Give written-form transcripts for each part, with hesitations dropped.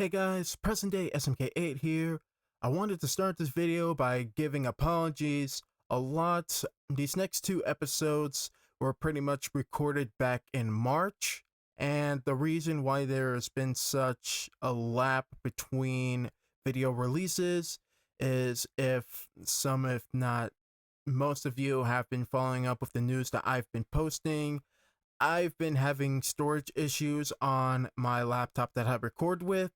Hey guys, present day SMK8 here. I wanted to start this video by giving apologies. These next two episodes were pretty much recorded back in March, and the reason why there's been such a lap between video releases is if not most of you have been following up with the news that I've been posting. I've been having storage issues on my laptop that I record with,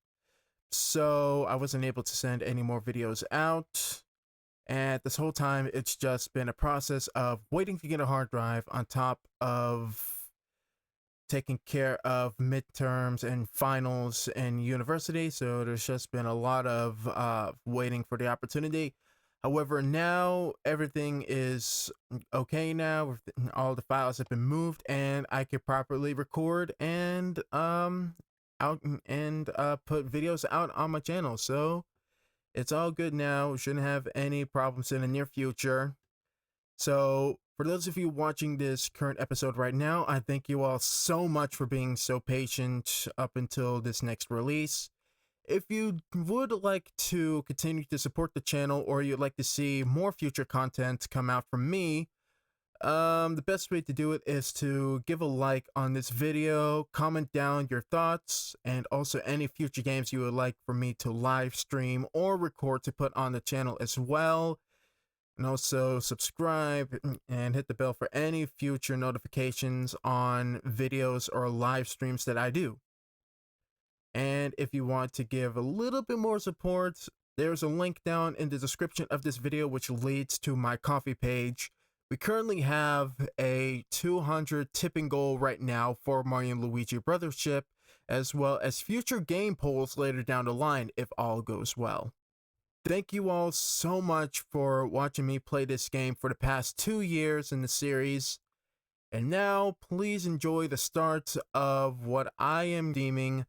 so I wasn't able to send any more videos out. And this whole time, it's just been a process of waiting to get a hard drive on top of taking care of midterms and finals in university. So there's just been a lot of waiting for the opportunity. However, now everything is okay now. All the files have been moved and I can properly record and put videos out on my channel. So it's all good now. Shouldn't have any problems in the near future. So for those of you watching this current episode right now, I thank you all so much for being so patient up until this next release. If you would like to continue to support the channel, or you'd like to see more future content come out from me, the best way to do it is to give a like on this video, comment down your thoughts, and also any future games you would like for me to live stream or record to put on the channel as well. And also subscribe and hit the bell for any future notifications on videos or live streams that I do. And if you want to give a little bit more support, there's a link down in the description of this video which leads to my Ko-fi page. We currently have a 200 tipping goal right now for Mario and Luigi Brothership, as well as future game polls later down the line if all goes well. Thank you all so much for watching me play this game for the past 2 years in the series. And now, please enjoy the start of what I am deeming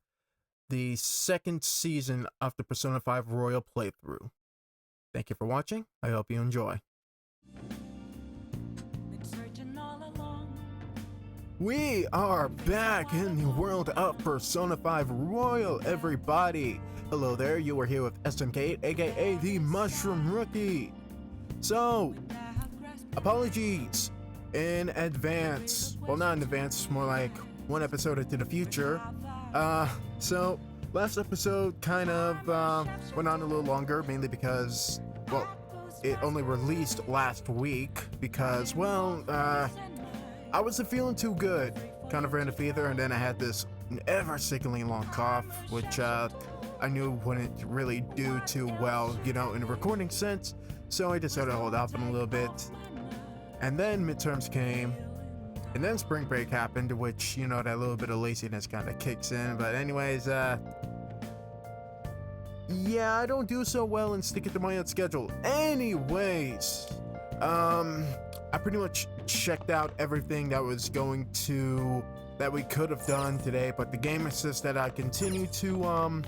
the second season of the Persona 5 Royal playthrough. Thank you for watching. I hope you enjoy. We are back in the world of Persona 5 Royal, everybody. Hello there, you are here with SMK8, aka the Mushroom Rookie. So, apologies in advance. Well, not in advance, more like one episode into the future. So last episode kind of went on a little longer, mainly because, well, it only released last week because, well, I wasn't feeling too good. Kind of ran a fever, and then I had this ever-sickening long cough, which I knew wouldn't really do too well, you know, in a recording sense, so I decided to hold off on a little bit. And then midterms came. And then spring break happened, which, you know, that little bit of laziness kind of kicks in. But anyways, yeah, I don't do so well in sticking to my own schedule. Anyways, I pretty much checked out everything that we could have done today, but the game insists that I continue to,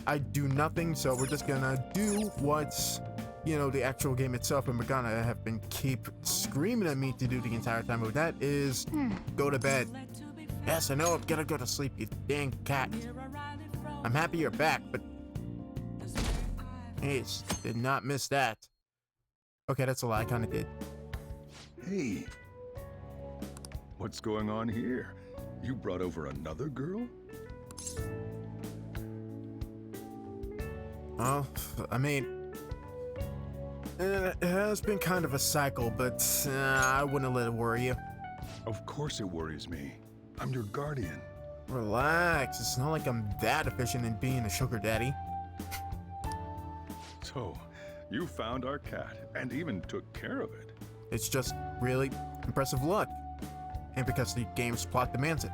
I do nothing, so we're just gonna do what's, you know, the actual game itself, and we're gonna have been keep screaming at me to do the entire time, but that is go to bed. Yes, I know, I'm gonna go to sleep, you dang cat. I'm happy you're back, but hey, did not miss that. Okay, that's a lie, I kinda did. Hey, what's going on here? You brought over another girl? Oh, I mean, it has been kind of a cycle, but I wouldn't let it worry you. Of course it worries me. I'm your guardian. Relax, it's not like I'm that efficient in being a sugar daddy. So, you found our cat and even took care of it. It's just really impressive luck. And because the game's plot demands it.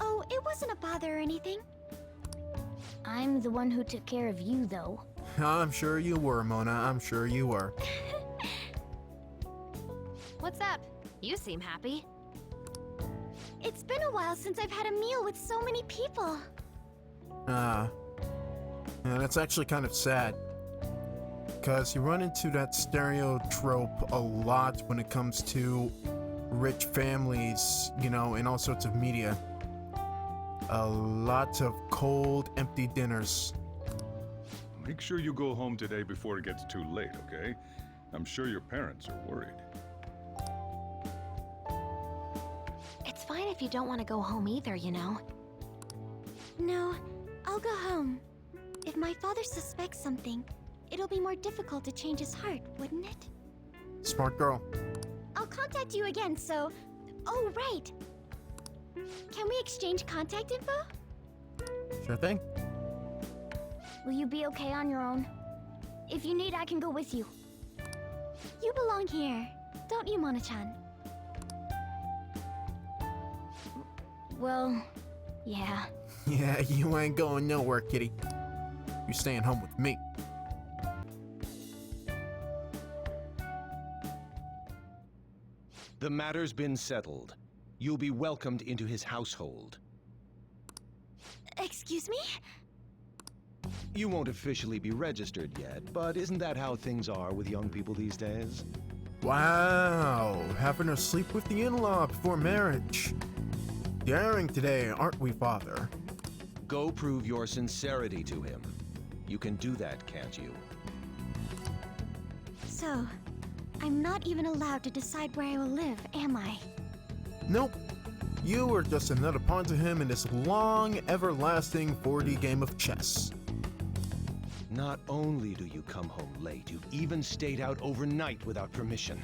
Oh, it wasn't a bother or anything. I'm the one who took care of you, though. I'm sure you were, Mona. I'm sure you were. What's up? You seem happy. It's been a while since I've had a meal with so many people. Yeah, that's actually kind of sad. Because you run into that stereotype a lot when it comes to rich families, you know, in all sorts of media. a lot of cold, empty dinners. Make sure you go home today before it gets too late, okay? I'm sure your parents are worried. It's fine if you don't want to go home either, you know. No, I'll go home. If my father suspects something, it'll be more difficult to change his heart, wouldn't it? Smart girl. I'll contact you again, so... Oh, right! Can we exchange contact info? Sure thing. Will you be okay on your own? If you need, I can go with you. You belong here, don't you, Mona-chan? Well, yeah. Yeah, you ain't going nowhere, kitty. You staying home with me. The matter's been settled. You'll be welcomed into his household. Excuse me? You won't officially be registered yet, but isn't that how things are with young people these days? Wow, having her sleep with the in-law before marriage. Daring today, aren't we, father? Go prove your sincerity to him. You can do that, can't you? So, I'm not even allowed to decide where I will live, am I? Nope. You are just another pawn to him in this long, everlasting 4D game of chess. Not only do you come home late, you've even stayed out overnight without permission.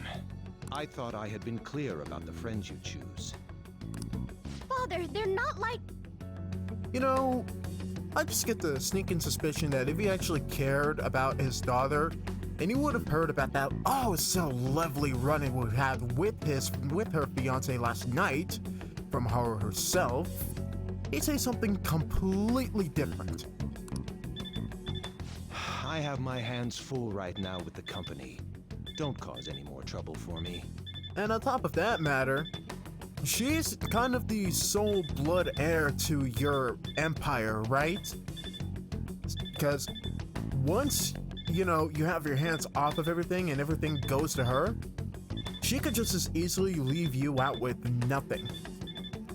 I thought I had been clear about the friends you choose. Father, they're not like... You know, I just get the sneaking suspicion that if he actually cared about his daughter, and he would have heard about that oh so lovely run-in we had with her fiance last night from Haru herself, he'd say something completely different. I have my hands full right now with the company. Don't cause any more trouble for me. And on top of that matter, she's kind of the sole blood heir to your empire, right? Because once, you know, you have your hands off of everything and everything goes to her, she could just as easily leave you out with nothing.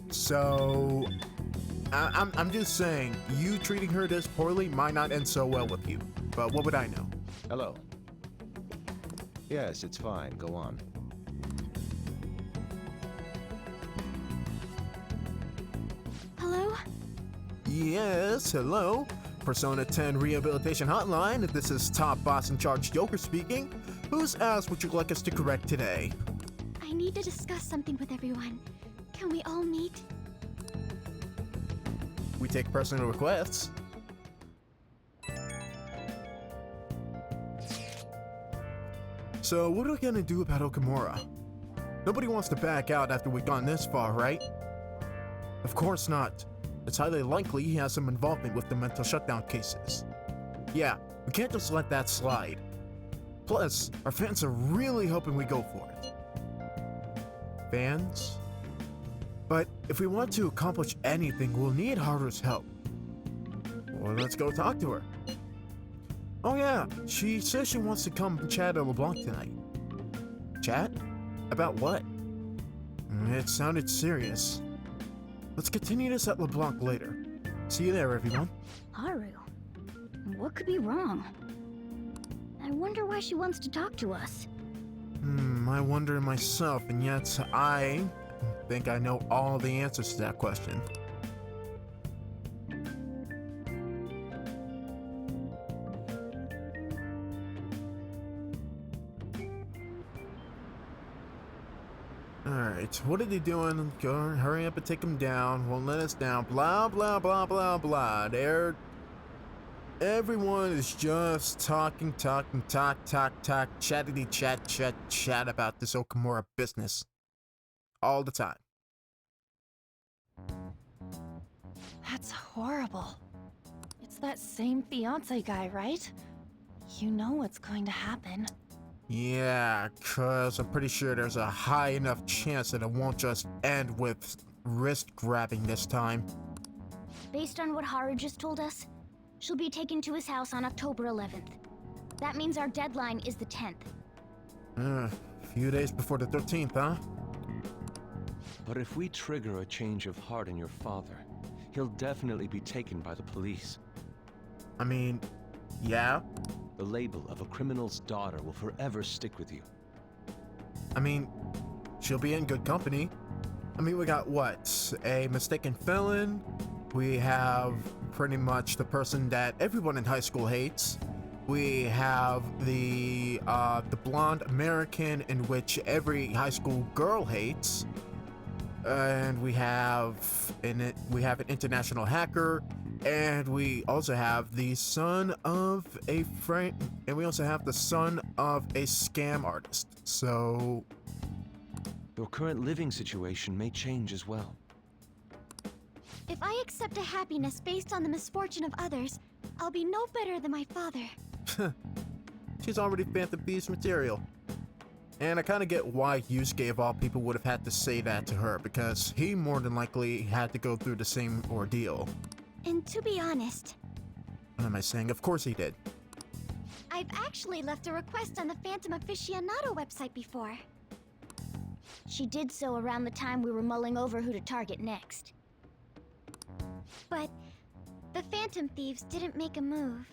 So, I'm just saying, you treating her this poorly might not end so well with you. But what would I know? Hello. Yes, it's fine. Go on. Hello? Yes, hello. Persona 10 Rehabilitation Hotline. This is Top Boss in Charge Joker speaking. Whose ass would you like us to correct today? I need to discuss something with everyone. Can we all meet? We take personal requests. So what are we gonna do about Okumura? Nobody wants to back out after we've gone this far, right? Of course not. It's highly likely he has some involvement with the mental shutdown cases. Yeah, we can't just let that slide. Plus, our fans are really hoping we go for it. Fans? But if we want to accomplish anything, we'll need Haru's help. Well, let's go talk to her. Oh yeah, she says she wants to come chat at LeBlanc tonight. Chat? About what? It sounded serious. Let's continue this at LeBlanc later. See you there, everyone. Haru? What could be wrong? I wonder why she wants to talk to us. I wonder myself, and yet I think I know all the answers to that question. Alright, what are they doing? Go, hurry up and take them down. Won't let us down. Blah, blah, blah, blah, blah. Everyone is just talking, chattity chat about this Okumura business. All the time. That's horrible. It's that same fiancé guy, right? You know what's going to happen. Yeah, cause I'm pretty sure there's a high enough chance that it won't just end with wrist grabbing this time. Based on what Haru just told us, she'll be taken to his house on October 11th. That means our deadline is the 10th. A few days before the 13th, huh? But if we trigger a change of heart in your father, he'll definitely be taken by the police. I mean, yeah. The label of a criminal's daughter will forever stick with you. I mean, she'll be in good company. I mean, we got what? A mistaken felon. We have pretty much the person that everyone in high school hates. We have the blonde American in which every high school girl hates. And we have an international hacker, and we also have the son of a friend, and we also have the son of a scam artist. So Your current living situation may change as well. If I accept a happiness based on the misfortune of others, I'll be no better than my father. she's already Phantom Beast material. And I kind of get why Yusuke of all people would have had to say that to her, because he more than likely had to go through the same ordeal. And to be honest, What am I saying? Of course he did. I've actually left a request on the Phantom Aficionado website before. She did so around the time we were mulling over who to target next. But the Phantom Thieves didn't make a move.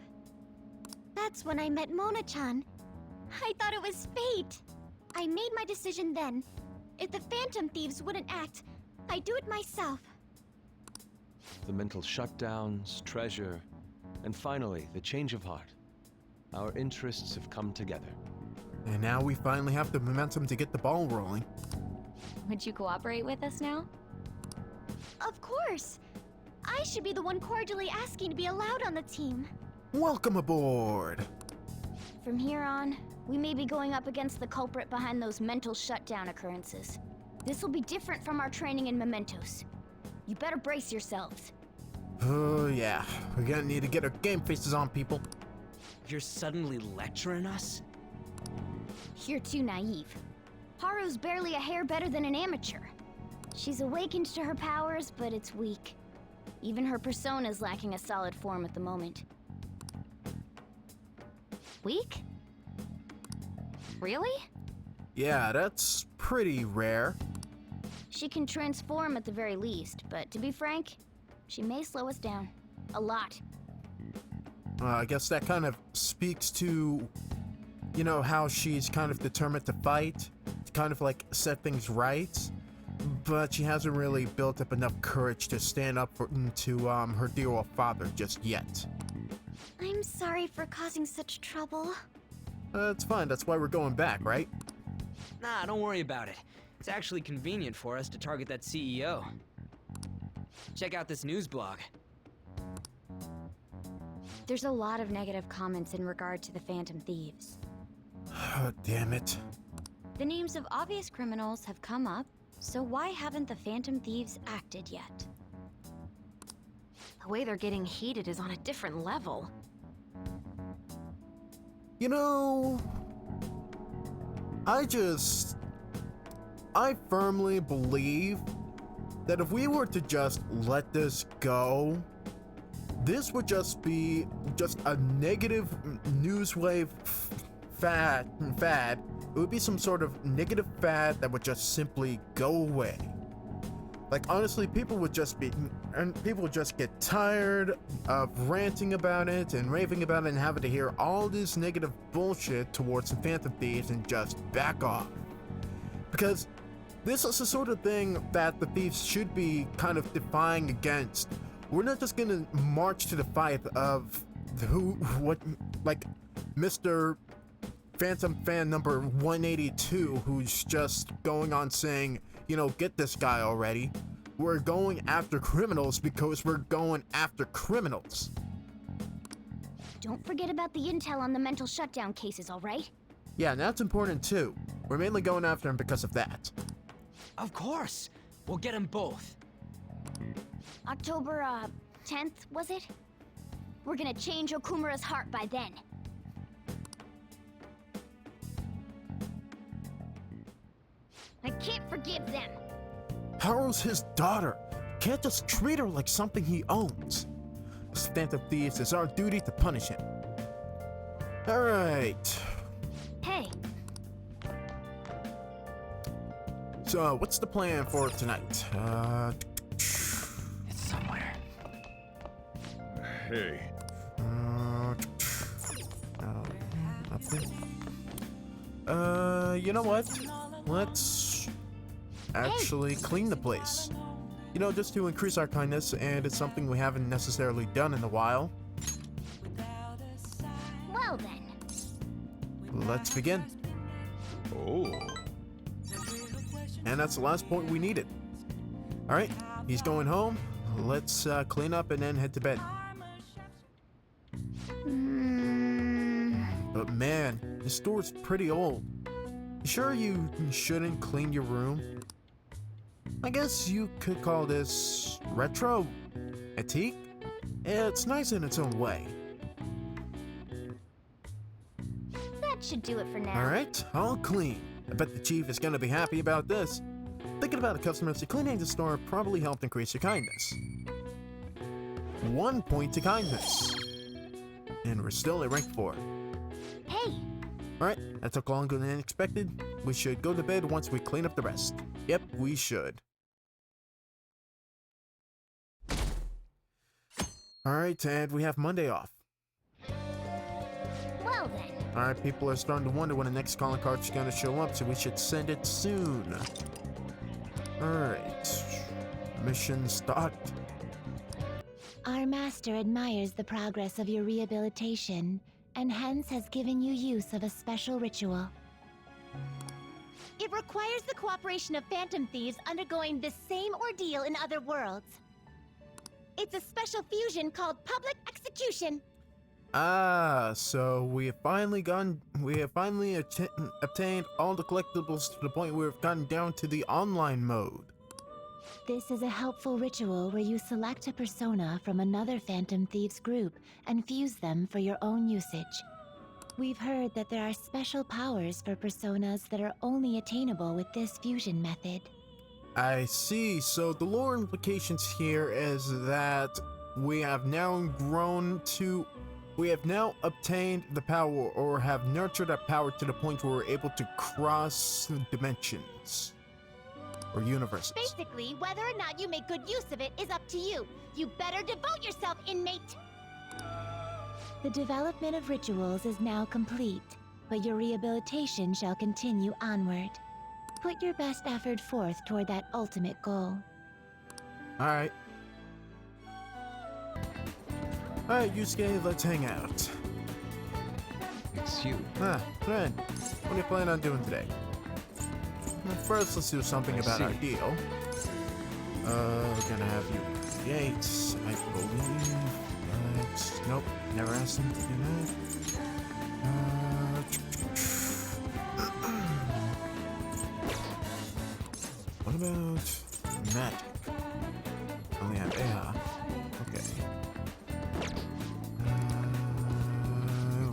That's when I met Mona-chan. I thought it was fate. I made my decision then. If the Phantom Thieves wouldn't act, I'd do it myself. The mental shutdowns, treasure, and finally, the change of heart. Our interests have come together. And now we finally have the momentum to get the ball rolling. Would you cooperate with us now? Of course. I should be the one cordially asking to be allowed on the team. Welcome aboard! From here on, we may be going up against the culprit behind those mental shutdown occurrences. This will be different from our training in Mementos. You better brace yourselves. Oh yeah, we're gonna need to get our game faces on, people. You're suddenly lecturing us? You're too naive. Haru's barely a hair better than an amateur. She's awakened to her powers, but it's weak. Even her persona's lacking a solid form at the moment. Weak? Really? Yeah, that's pretty rare. She can transform at the very least, but to be frank, she may slow us down. A lot. I guess that kind of speaks to, you know, how she's kind of determined to fight, to kind of like set things right, but she hasn't really built up enough courage to stand up to her dear old father just yet. I'm sorry for causing such trouble. It's fine, that's why we're going back, right? Nah, don't worry about it. It's actually convenient for us to target that CEO. Check out this news blog. There's a lot of negative comments in regard to the Phantom Thieves. Oh, damn it. The names of obvious criminals have come up, so why haven't the Phantom Thieves acted yet? The way they're getting heated is on a different level. You know, I firmly believe that if we were to just let this go, this would just be a negative news wave fad. It would be some sort of negative fad that would just simply go away. Like, honestly, people would just get tired of ranting about it and raving about it and having to hear all this negative bullshit towards the Phantom Thieves and just back off. Because this is the sort of thing that the thieves should be kind of defying against. We're not just gonna march to the fight of like Mr. Phantom fan number 182, who's just going on saying, you know, get this guy already. We're going after criminals because we're going after criminals. Don't forget about the intel on the mental shutdown cases, alright? Yeah, and that's important too. We're mainly going after him because of that. Of course! We'll get them both. October, 10th, was it? We're gonna change Okumura's heart by then. I can't forgive them. Haru's his daughter. Can't just treat her like something he owns. As Phantom Thieves, it's our duty to punish him. Alright. Hey, So, what's the plan for tonight? It's somewhere. Hey, Nothing. You know what? Let's actually clean the place. You know, just to increase our kindness, and it's something we haven't necessarily done in a while. Well then. Let's begin. oh, And that's the last point we needed. Alright, he's going home. Let's clean up and then head to bed. But man, this store's pretty old. You sure you shouldn't clean your room? I guess you could call this retro, antique. It's nice in its own way. That should do it for now. Alright, all clean. I bet the chief is gonna be happy about this. Thinking about the customers, cleaning the store probably helped increase your kindness. 1 point to kindness. And we're still at rank 4. Hey, Alright, that took longer than expected. We should go to bed once we clean up the rest. Yep, we should. Alright, and we have Monday off. well then. Alright, people are starting to wonder when the next calling card's gonna show up, so we should send it soon. Alright. Mission start. Our master admires the progress of your rehabilitation, and hence has given you use of a special ritual. It requires the cooperation of phantom thieves undergoing the same ordeal in other worlds. It's a special fusion called public execution. Ah, so we have finally obtained all the collectibles to the point where we've gotten down to the online mode. This is a helpful ritual where you select a persona from another Phantom Thieves group and fuse them for your own usage. We've heard that there are special powers for personas that are only attainable with this fusion method. I see, so the lore implications here is that we have now obtained the power, or have nurtured that power to the point where we're able to cross dimensions. Or universes. Basically, whether or not you make good use of it is up to you. You better devote yourself, inmate. The development of rituals is now complete, but your rehabilitation shall continue onward. Put your best effort forth toward that ultimate goal. Alright. Alright, Yusuke, let's hang out. It's you. Friend, what are you planning on doing today? Well, first, let's do something I about see. our deal. We're gonna have you create, I believe. Nope, never asked him to do that. What about magic? Only have Eha. Okay.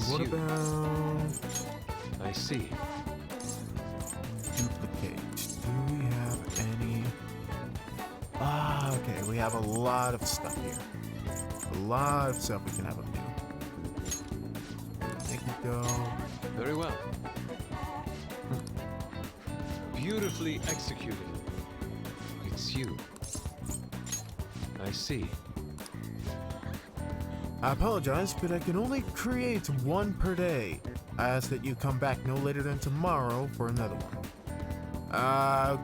What you. about I see. duplicate? Do we have any? Ah, okay. We have a lot of stuff here. A lot of stuff we can have them do. Make it go. Very well. Beautifully executed. It's you. I see. I apologize, but I can only create one per day. I ask that you come back no later than tomorrow for another one.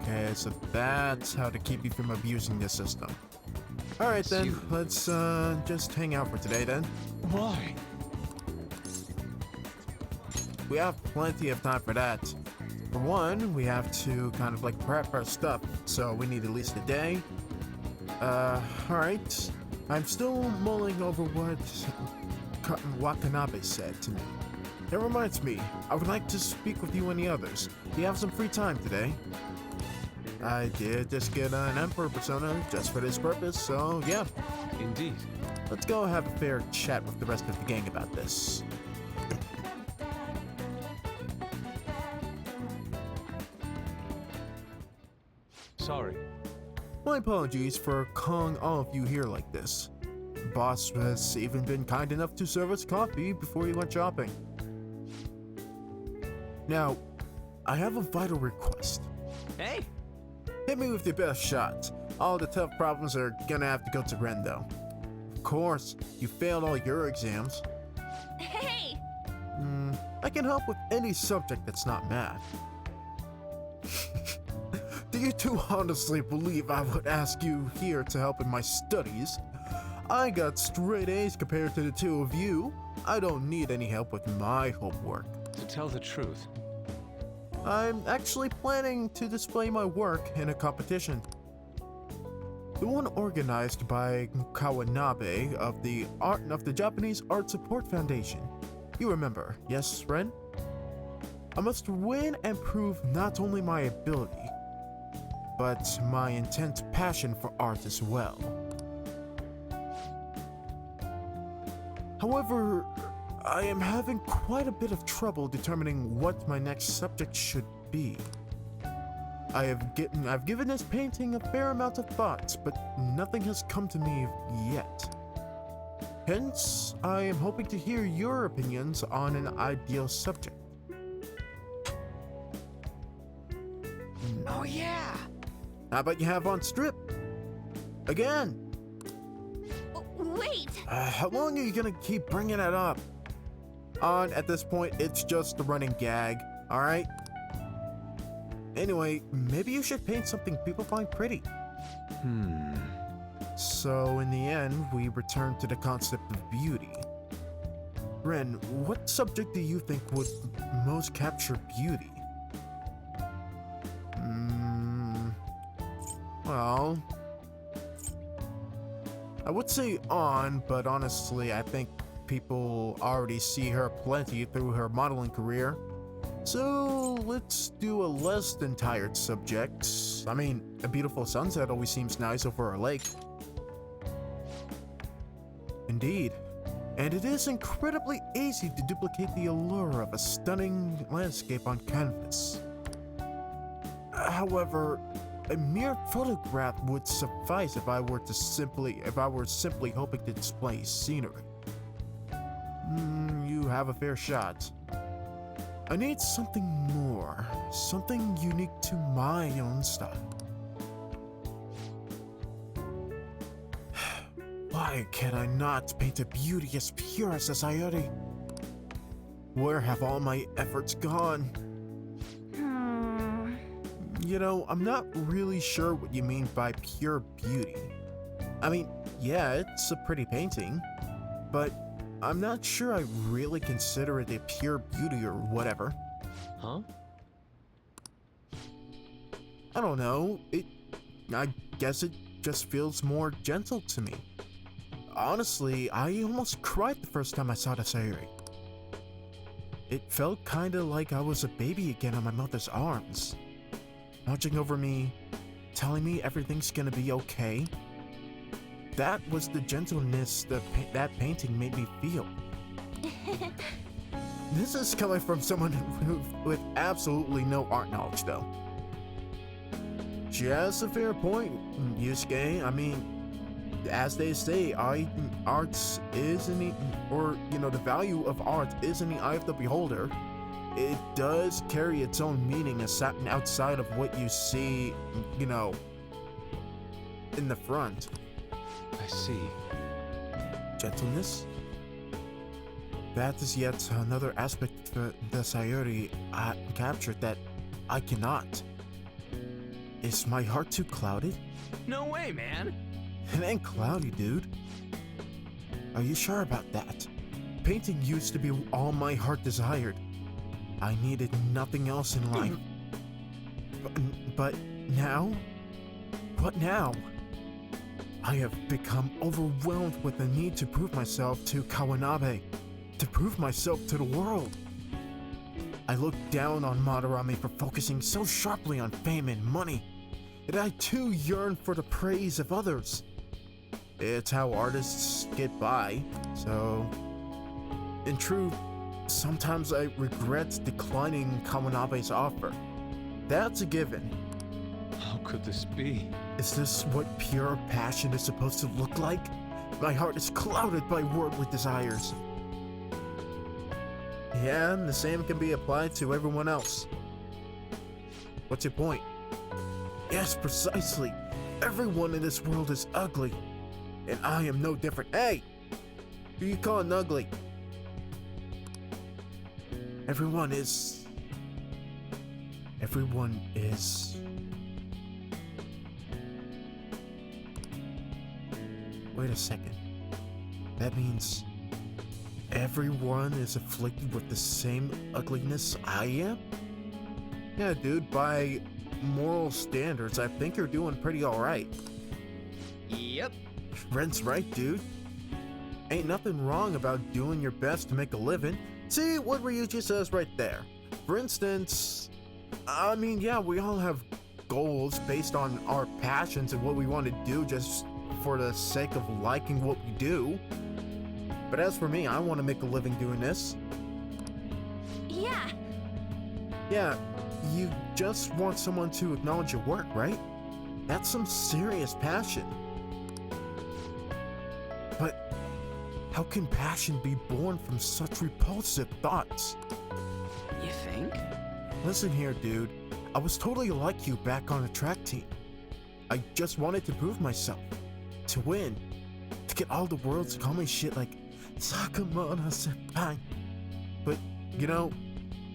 Okay, so that's how to keep you from abusing the system. Alright then, You. let's just hang out for today then. Why? We have plenty of time for that. For one, we have to kind of like prep our stuff, so we need at least a day. Alright. I'm still mulling over what Watanabe said to me. That reminds me, I would like to speak with you and the others. Do you have some free time today? I did just get an Emperor persona just for this purpose, so yeah. Indeed. Let's go have a fair chat with the rest of the gang about this. Sorry. My apologies for calling all of you here like this. Boss has even been kind enough to serve us coffee before he went shopping. Now, I have a vital request. Hey, Hit me with your best shot. All the tough problems are gonna have to go to Ren though. course, you failed all your exams. Hey! I can help with any subject that's not math. Do you two honestly believe I would ask you here to help in my studies? I got straight A's compared to the two of you. I don't need any help with my homework. To tell the truth, I'm actually planning to display my work in a competition. The one organized by Kawanabe of the Japanese Art Support Foundation. You remember, yes, Ren? I must win and prove not only my ability, but my intense passion for art as well. However, I am having quite a bit of trouble determining what my next subject should be. I've given this painting a fair amount of thought, but nothing has come to me yet. Hence, I am hoping to hear your opinions on an ideal subject. Oh yeah! How about you have on strip? Again! Wait! How long are you gonna keep bringing it up? At this point, it's just a running gag, alright? Anyway, maybe you should paint something people find pretty. So, in the end, we return to the concept of beauty. Ren, what subject do you think would most capture beauty? Well, I would say On, but honestly, I think people already see her plenty through her modeling career. So let's do a less than tired subject. I mean, a beautiful sunset always seems nice over a lake. Indeed. And it is incredibly easy to duplicate the allure of a stunning landscape on canvas. However, a mere photograph would suffice if I were simply hoping to display scenery. You have a fair shot. I need something more, something unique to my own style. Why can I not paint a beauty as pure as society? Where have all my efforts gone? You know, I'm not really sure what you mean by pure beauty. I mean, yeah, it's a pretty painting, but I'm not sure I really consider it a pure beauty or whatever. huh? I don't know, I guess it just feels more gentle to me. Honestly, I almost cried the first time I saw the Sayuri. It felt kinda like I was a baby again on my mother's arms. Watching over me, telling me everything's gonna be okay. That was the gentleness that painting made me feel. This is coming from someone with absolutely no art knowledge, though. She has a fair point, Yusuke. I mean, as they say, arts is in the, or you know, the value of art is in the eye of the beholder. It does carry its own meaning outside of what you see, you know, in the front. I see. Gentleness? That is yet another aspect of the Sayuri I captured that I cannot. Is my heart too clouded? No way, man! It ain't cloudy, dude. Are you sure about that? Painting used to be all my heart desired. I needed nothing else in life. But now? What now? I have become overwhelmed with the need to prove myself to Kawanabe, to prove myself to the world. I look down on Madarame for focusing so sharply on fame and money, and I too yearn for the praise of others. It's how artists get by, so in truth, sometimes I regret declining Kawanabe's offer. That's a given. How could this be? Is this what pure passion is supposed to look like? My heart is clouded by worldly desires. Yeah, and the same can be applied to everyone else. What's your point? Yes, precisely. Everyone in this world is ugly. and I am no different. Hey! Who you calling ugly? Everyone is... Wait a second. That means everyone is afflicted with the same ugliness I am? Yeah, dude, by moral standards, I think you're doing pretty alright. Yep. Ren's right, dude. Ain't nothing wrong about doing your best to make a living. See what Ryuji says right there. For instance, I mean, yeah, we all have goals based on our passions and what we want to do just for the sake of liking what we do. But as for me, I want to make a living doing this. Yeah. Yeah, you just want someone to acknowledge your work, right? That's some serious passion. But how can passion be born from such repulsive thoughts? You think? Listen here, dude. I was totally like you back on the track team. I just wanted to prove myself. To win. To get all the world to call me shit like Sakamana Senpai. But, you know,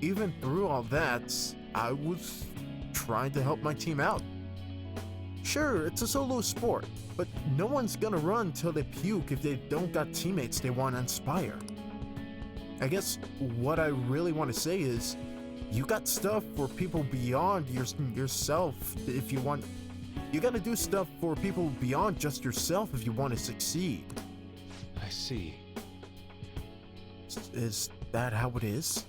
even through all that, I was trying to help my team out. Sure, it's a solo sport, but no one's gonna run till they puke if they don't got teammates they want to inspire. I guess what I really want to say is, you got stuff for people beyond yourself if you want. You gotta do stuff for people beyond just yourself if you want to succeed. I see. Is that how it is?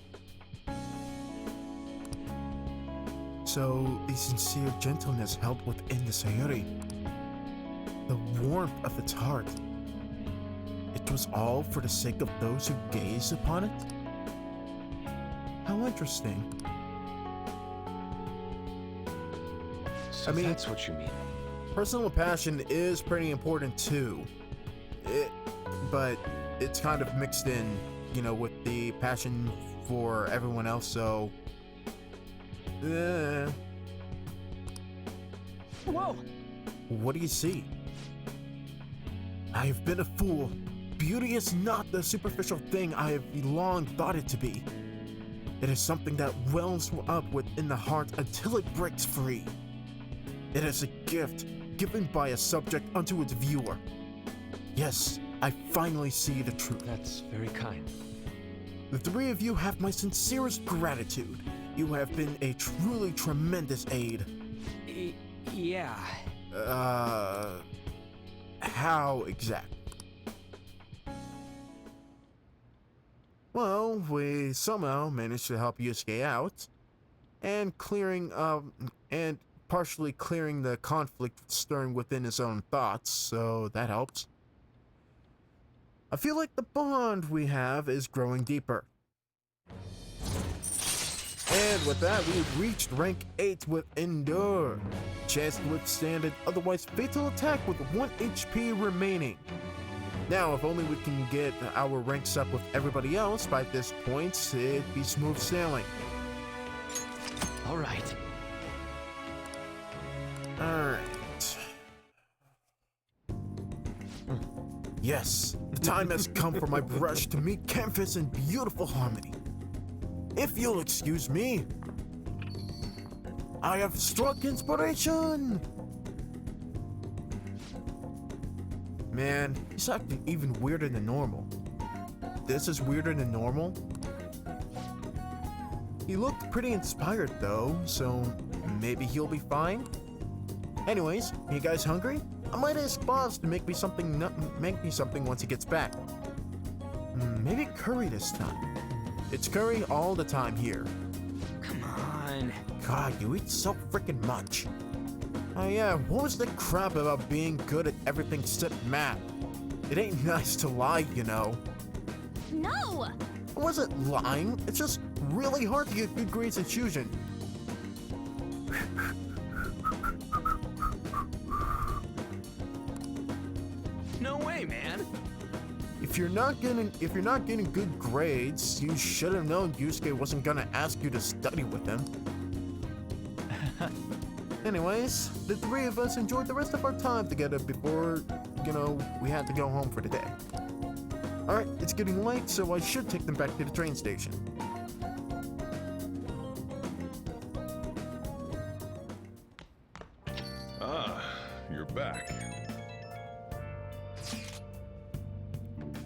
So, the sincere gentleness held within the Sayuri, the warmth of its heart, it was all for the sake of those who gaze upon it? How interesting. So I mean, that's what you mean. Personal passion is pretty important too. But it's kind of mixed in, you know, with the passion for everyone else, so... Whoa! What do you see? I have been a fool. Beauty is not the superficial thing I have long thought it to be. It is something that wells up within the heart until it breaks free. It is a gift given by a subject unto its viewer. Yes, I finally see the truth. That's very kind. The three of you have my sincerest gratitude. You have been a truly tremendous aid. Yeah. How exactly? Well, we somehow managed to help Yusuke out, and partially clearing the conflict stirring within his own thoughts, so that helps. I feel like the bond we have is growing deeper. And with that, we've reached rank 8 with Endure. Chance to withstand an otherwise fatal attack with 1 HP remaining. Now, if only we can get our ranks up with everybody else by this point, it'd be smooth sailing. Alright. Alright. Yes, the time has come for my brush to meet canvas in beautiful harmony. If you'll excuse me, I have struck inspiration! Man, he's acting even weirder than normal. This is weirder than normal? He looked pretty inspired though, so maybe he'll be fine? Anyways, you guys hungry? I might ask Boss to make me something once he gets back. Maybe curry this time. It's curry all the time here. Come on. God, you eat so freaking much. Oh yeah, what was the crap about being good at everything except math? It ain't nice to lie, you know. No! It wasn't lying, it's just really hard to get good grades in fusion. No way, man. If you're not getting good grades, you should have known Yusuke wasn't gonna ask you to study with him. Anyways, the three of us enjoyed the rest of our time together before we had to go home for the day. Alright, it's getting late, so I should take them back to the train station. Ah, you're back.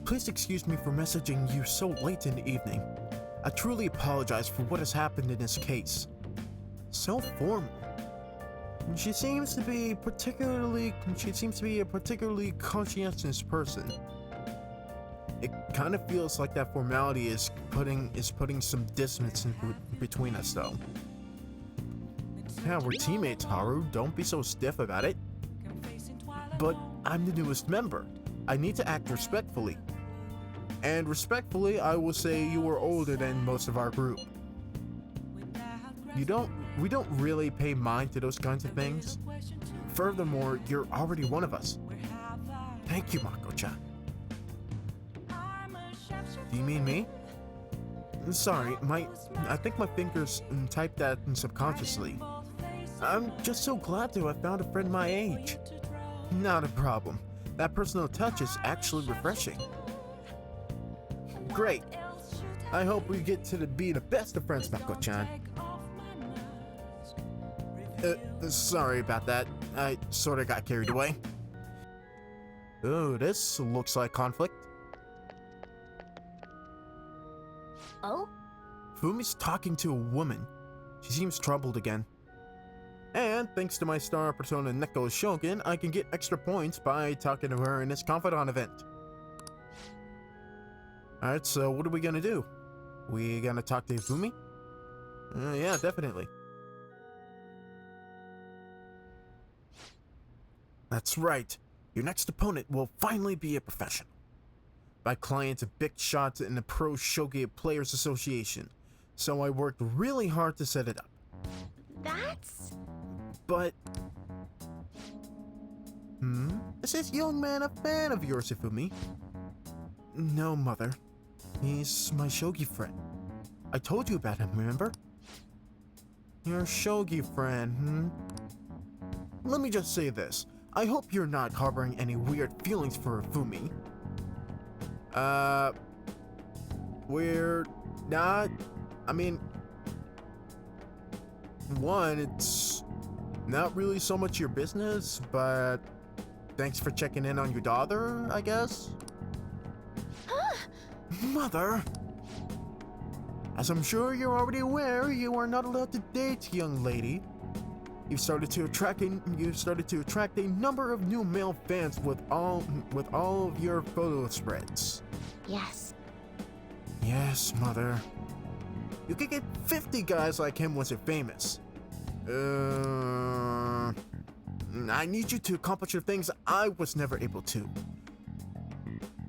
Please excuse me for messaging you so late in the evening. I truly apologize for what has happened in this case. So formal. She seems to be a particularly conscientious person. It kind of feels like that formality is putting some distance in between us, though. Yeah, we're teammates, Haru. Don't be so stiff about it. But I'm the newest member. I need to act respectfully. And respectfully, I will say you are older than most of our group. We don't really pay mind to those kinds of things. Furthermore, you're already one of us. Thank you, Mako-chan. Do you mean me? Sorry, I think my fingers typed that subconsciously. I'm just so glad to have found a friend my age. Not a problem. That personal touch is actually refreshing. Great. I hope we get to be the best of friends, Mako-chan. Sorry about that. I sorta got carried away. Oh, this looks like conflict. Oh? Fumi's talking to a woman. She seems troubled again. And thanks to my star persona Neko Shogun, I can get extra points by talking to her in this confidant event. Alright, so what are we gonna do? We gonna talk to Fumi? Yeah, definitely. That's right. Your next opponent will finally be a professional. My client's a big shot in the Pro Shogi Players Association, so I worked really hard to set it up. That's... But... Is this young man a fan of yours, Ifumi? No, Mother. He's my shogi friend. I told you about him, remember? Your shogi friend, Let me just say this. I hope you're not harboring any weird feelings for Ifumi. We're not... I mean... One, it's not really so much your business, but... Thanks for checking in on your daughter, I guess? Mother! As I'm sure you're already aware, you are not allowed to date, young lady. You've started to attract a number of new male fans with all of your photo spreads. Yes. Yes, Mother. You could get 50 guys like him once you're famous. I need you to accomplish the things I was never able to.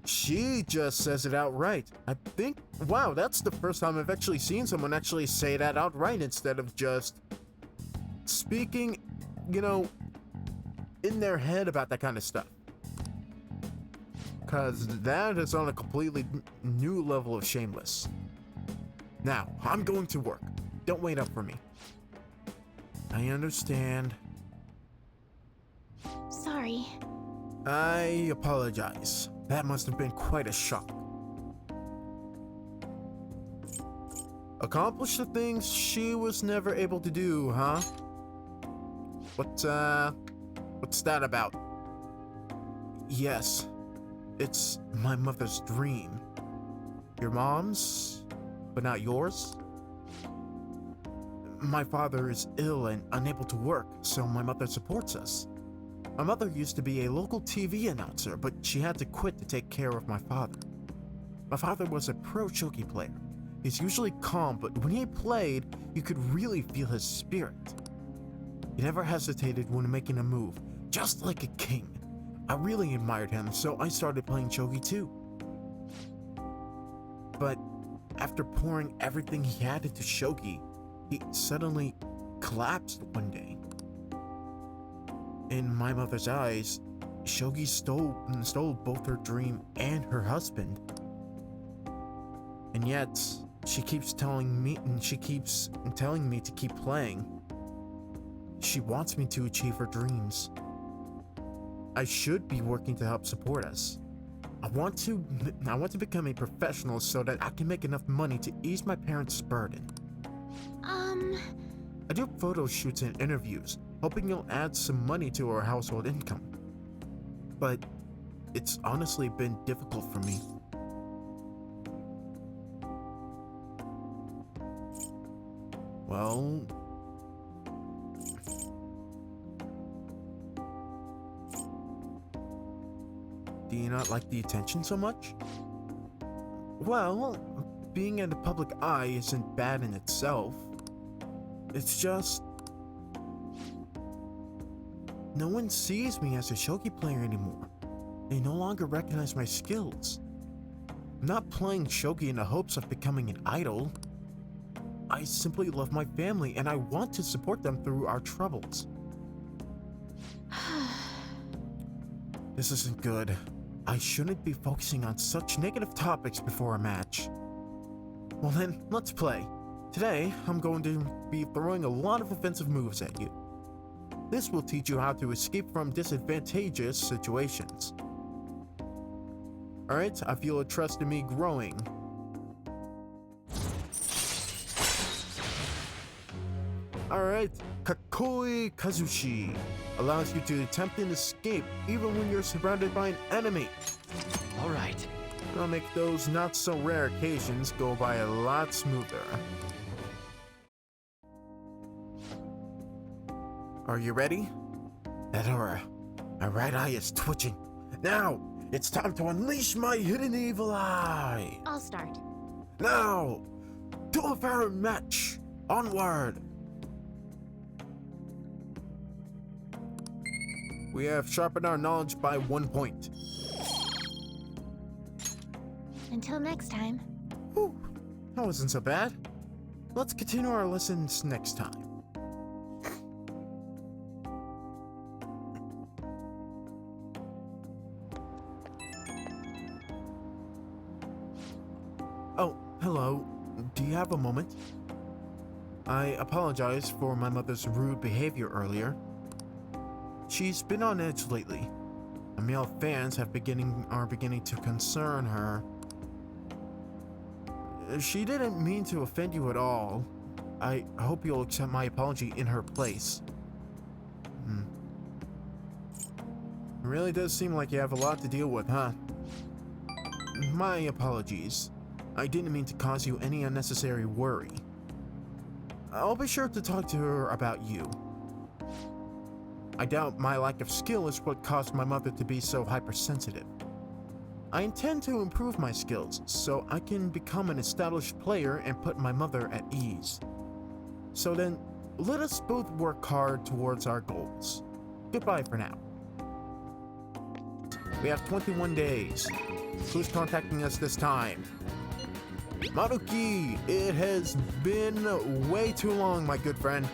She just says it outright. I think, wow, that's the first time I've actually seen someone actually say that outright instead of just speaking, in their head about that kind of stuff. Cause that is on a completely new level of shameless. Now, I'm going to work. Don't wait up for me. I understand. Sorry. I apologize. That must have been quite a shock. Accomplish the things she was never able to do, huh? What's that about? Yes, it's my mother's dream. Your mom's, but not yours? My father is ill and unable to work, so my mother supports us. My mother used to be a local TV announcer, but she had to quit to take care of my father. My father was a pro shogi player. He's usually calm, but when he played, you could really feel his spirit. He never hesitated when making a move, just like a king. I really admired him, so I started playing shogi too. But after pouring everything he had into shogi, he suddenly collapsed one day. In my mother's eyes, shogi stole both her dream and her husband. And yet, she keeps telling me to keep playing. She wants me to achieve her dreams. I should be working to help support us. I want to become a professional so that I can make enough money to ease my parents' burden. I do photo shoots and interviews, hoping you'll add some money to our household income. But it's honestly been difficult for me. Well, do you not like the attention so much? Well, being in the public eye isn't bad in itself. It's just no one sees me as a shogi player anymore. They no longer recognize my skills. I'm not playing shogi in the hopes of becoming an idol. I simply love my family and I want to support them through our troubles. This isn't good. I shouldn't be focusing on such negative topics before a match. Well then, let's play. Today, I'm going to be throwing a lot of offensive moves at you. This will teach you how to escape from disadvantageous situations. Alright, I feel a trust in me growing. Alright, Kakoi Kazushi allows you to attempt an escape even when you're surrounded by an enemy. Alright. It'll make those not so rare occasions go by a lot smoother. Are you ready? Edora, my right eye is twitching. Now, it's time to unleash my hidden evil eye. I'll start. Now, to a fair match. Onward. We have sharpened our knowledge by 1 point. Until next time. Whew, that wasn't so bad. Let's continue our lessons next time. Oh, hello. Do you have a moment? I apologize for my mother's rude behavior earlier. She's been on edge lately. The male fans are beginning to concern her. She didn't mean to offend you at all. I hope you'll accept my apology in her place. It really does seem like you have a lot to deal with, huh? My apologies. I didn't mean to cause you any unnecessary worry. I'll be sure to talk to her about you. I doubt my lack of skill is what caused my mother to be so hypersensitive. I intend to improve my skills so I can become an established player and put my mother at ease. So then, let us both work hard towards our goals. Goodbye for now. We have 21 days. Who's contacting us this time? Maruki, it has been way too long, my good friend.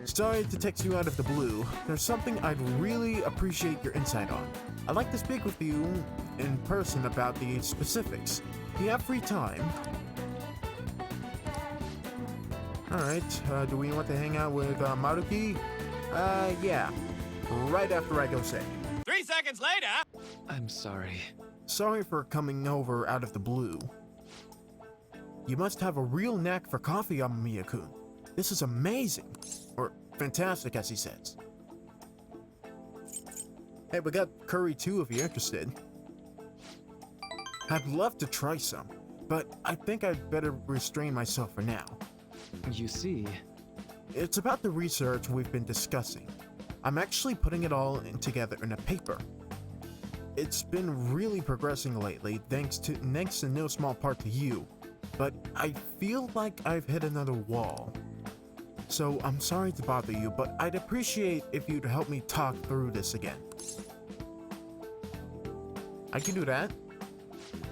Sorry to text you out of the blue. There's something I'd really appreciate your insight on. I'd like to speak with you in person about the specifics. Do you have free time? Alright, do we want to hang out with Maruki? Yeah. Right after I go say. 3 seconds later! I'm sorry. Sorry for coming over out of the blue. You must have a real knack for coffee, Amamiya-kun. This is amazing. Or fantastic, as he says. Hey, we got curry too if you're interested. I'd love to try some, but I think I'd better restrain myself for now. You see... It's about the research we've been discussing. I'm actually putting it all together in a paper. It's been really progressing lately, thanks in no small part to you, but I feel like I've hit another wall. So I'm sorry to bother you, but I'd appreciate if you'd help me talk through this again. I can do that.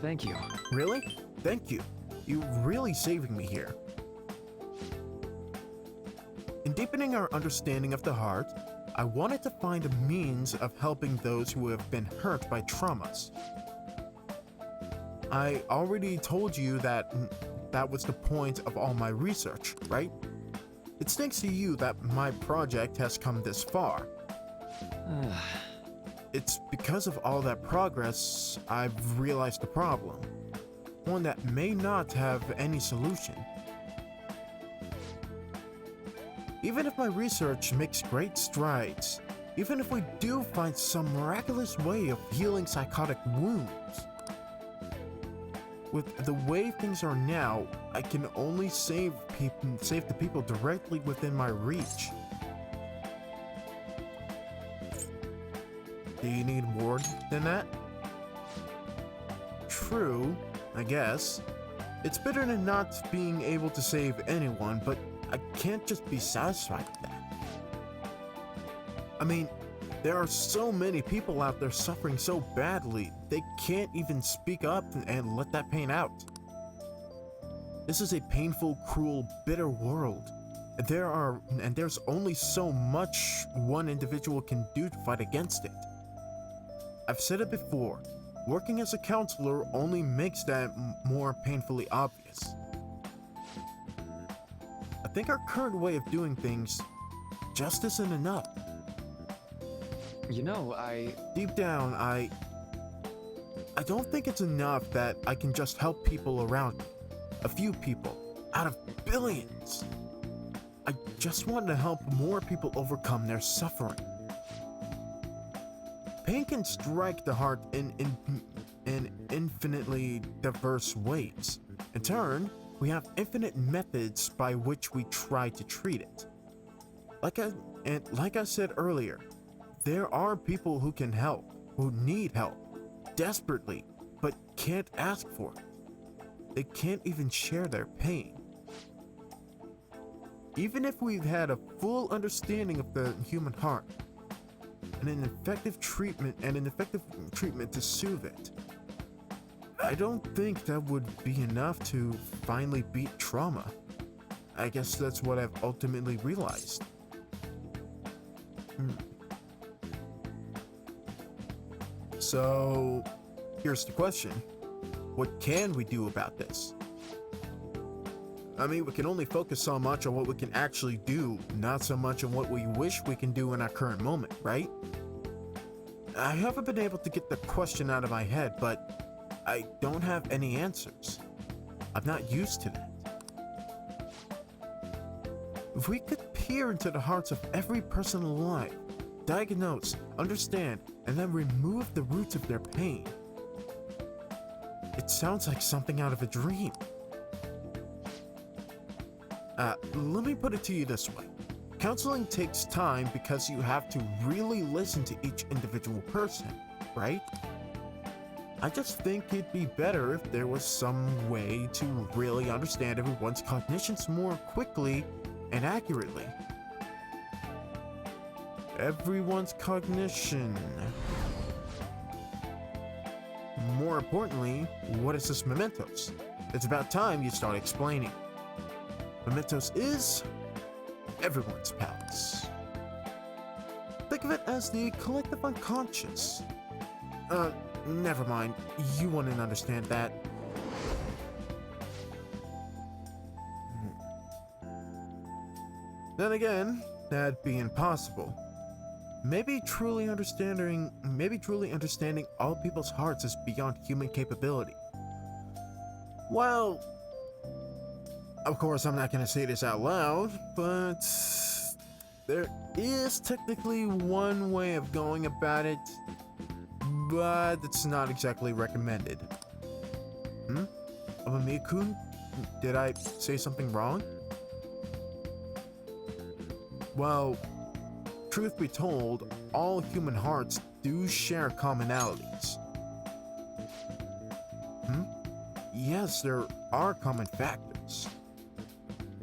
Thank you. Really? Thank you. You're really saving me here. In deepening our understanding of the heart, I wanted to find a means of helping those who have been hurt by traumas. I already told you that was the point of all my research, right? It's thanks to you that my project has come this far. it's because of all that progress I've realized the problem. One that may not have any solution. Even if my research makes great strides, even if we do find some miraculous way of healing psychotic wounds, with the way things are now, I can only save the people directly within my reach. Do you need more than that? True, I guess. It's bitter than not being able to save anyone, but I can't just be satisfied with that. I mean, there are so many people out there suffering so badly, they can't even speak up and let that pain out. This is a painful, cruel, bitter world. There's only so much one individual can do to fight against it. I've said it before, working as a counselor only makes that more painfully obvious. I think our current way of doing things just isn't enough. You know, Deep down, I don't think it's enough that I can just help people around me. A few people, out of billions. I just want to help more people overcome their suffering. Pain can strike the heart in infinitely diverse ways. In turn, we have infinite methods by which we try to treat it. Like I said earlier, there are people who can help, who need help, desperately, but can't ask for it. They can't even share their pain. Even if we've had a full understanding of the human heart, and an effective treatment to soothe it, I don't think that would be enough to finally beat trauma. I guess that's what I've ultimately realized. So, here's the question. What can we do about this? I mean, we can only focus so much on what we can actually do, not so much on what we wish we can do in our current moment, right? I haven't been able to get the question out of my head, but I don't have any answers. I'm not used to that. If we could peer into the hearts of every person alive, diagnose, understand, and then remove the roots of their pain, it sounds like something out of a dream. Let me put it to you this way. Counseling takes time because you have to really listen to each individual person, right? I just think it'd be better if there was some way to really understand everyone's cognitions more quickly and accurately. Everyone's cognition. More importantly, what is this Mementos? It's about time you start explaining. Mementos is everyone's palace. Think of it as the collective unconscious. Never mind. You wouldn't understand that. Then again, that'd be impossible. Maybe truly understanding all people's hearts is beyond human capability. Well, of course I'm not gonna say this out loud, but there is technically one way of going about it, but it's not exactly recommended. Amamiya-kun, did I say something wrong? Well, truth be told, all human hearts do share commonalities. Yes, there are common factors.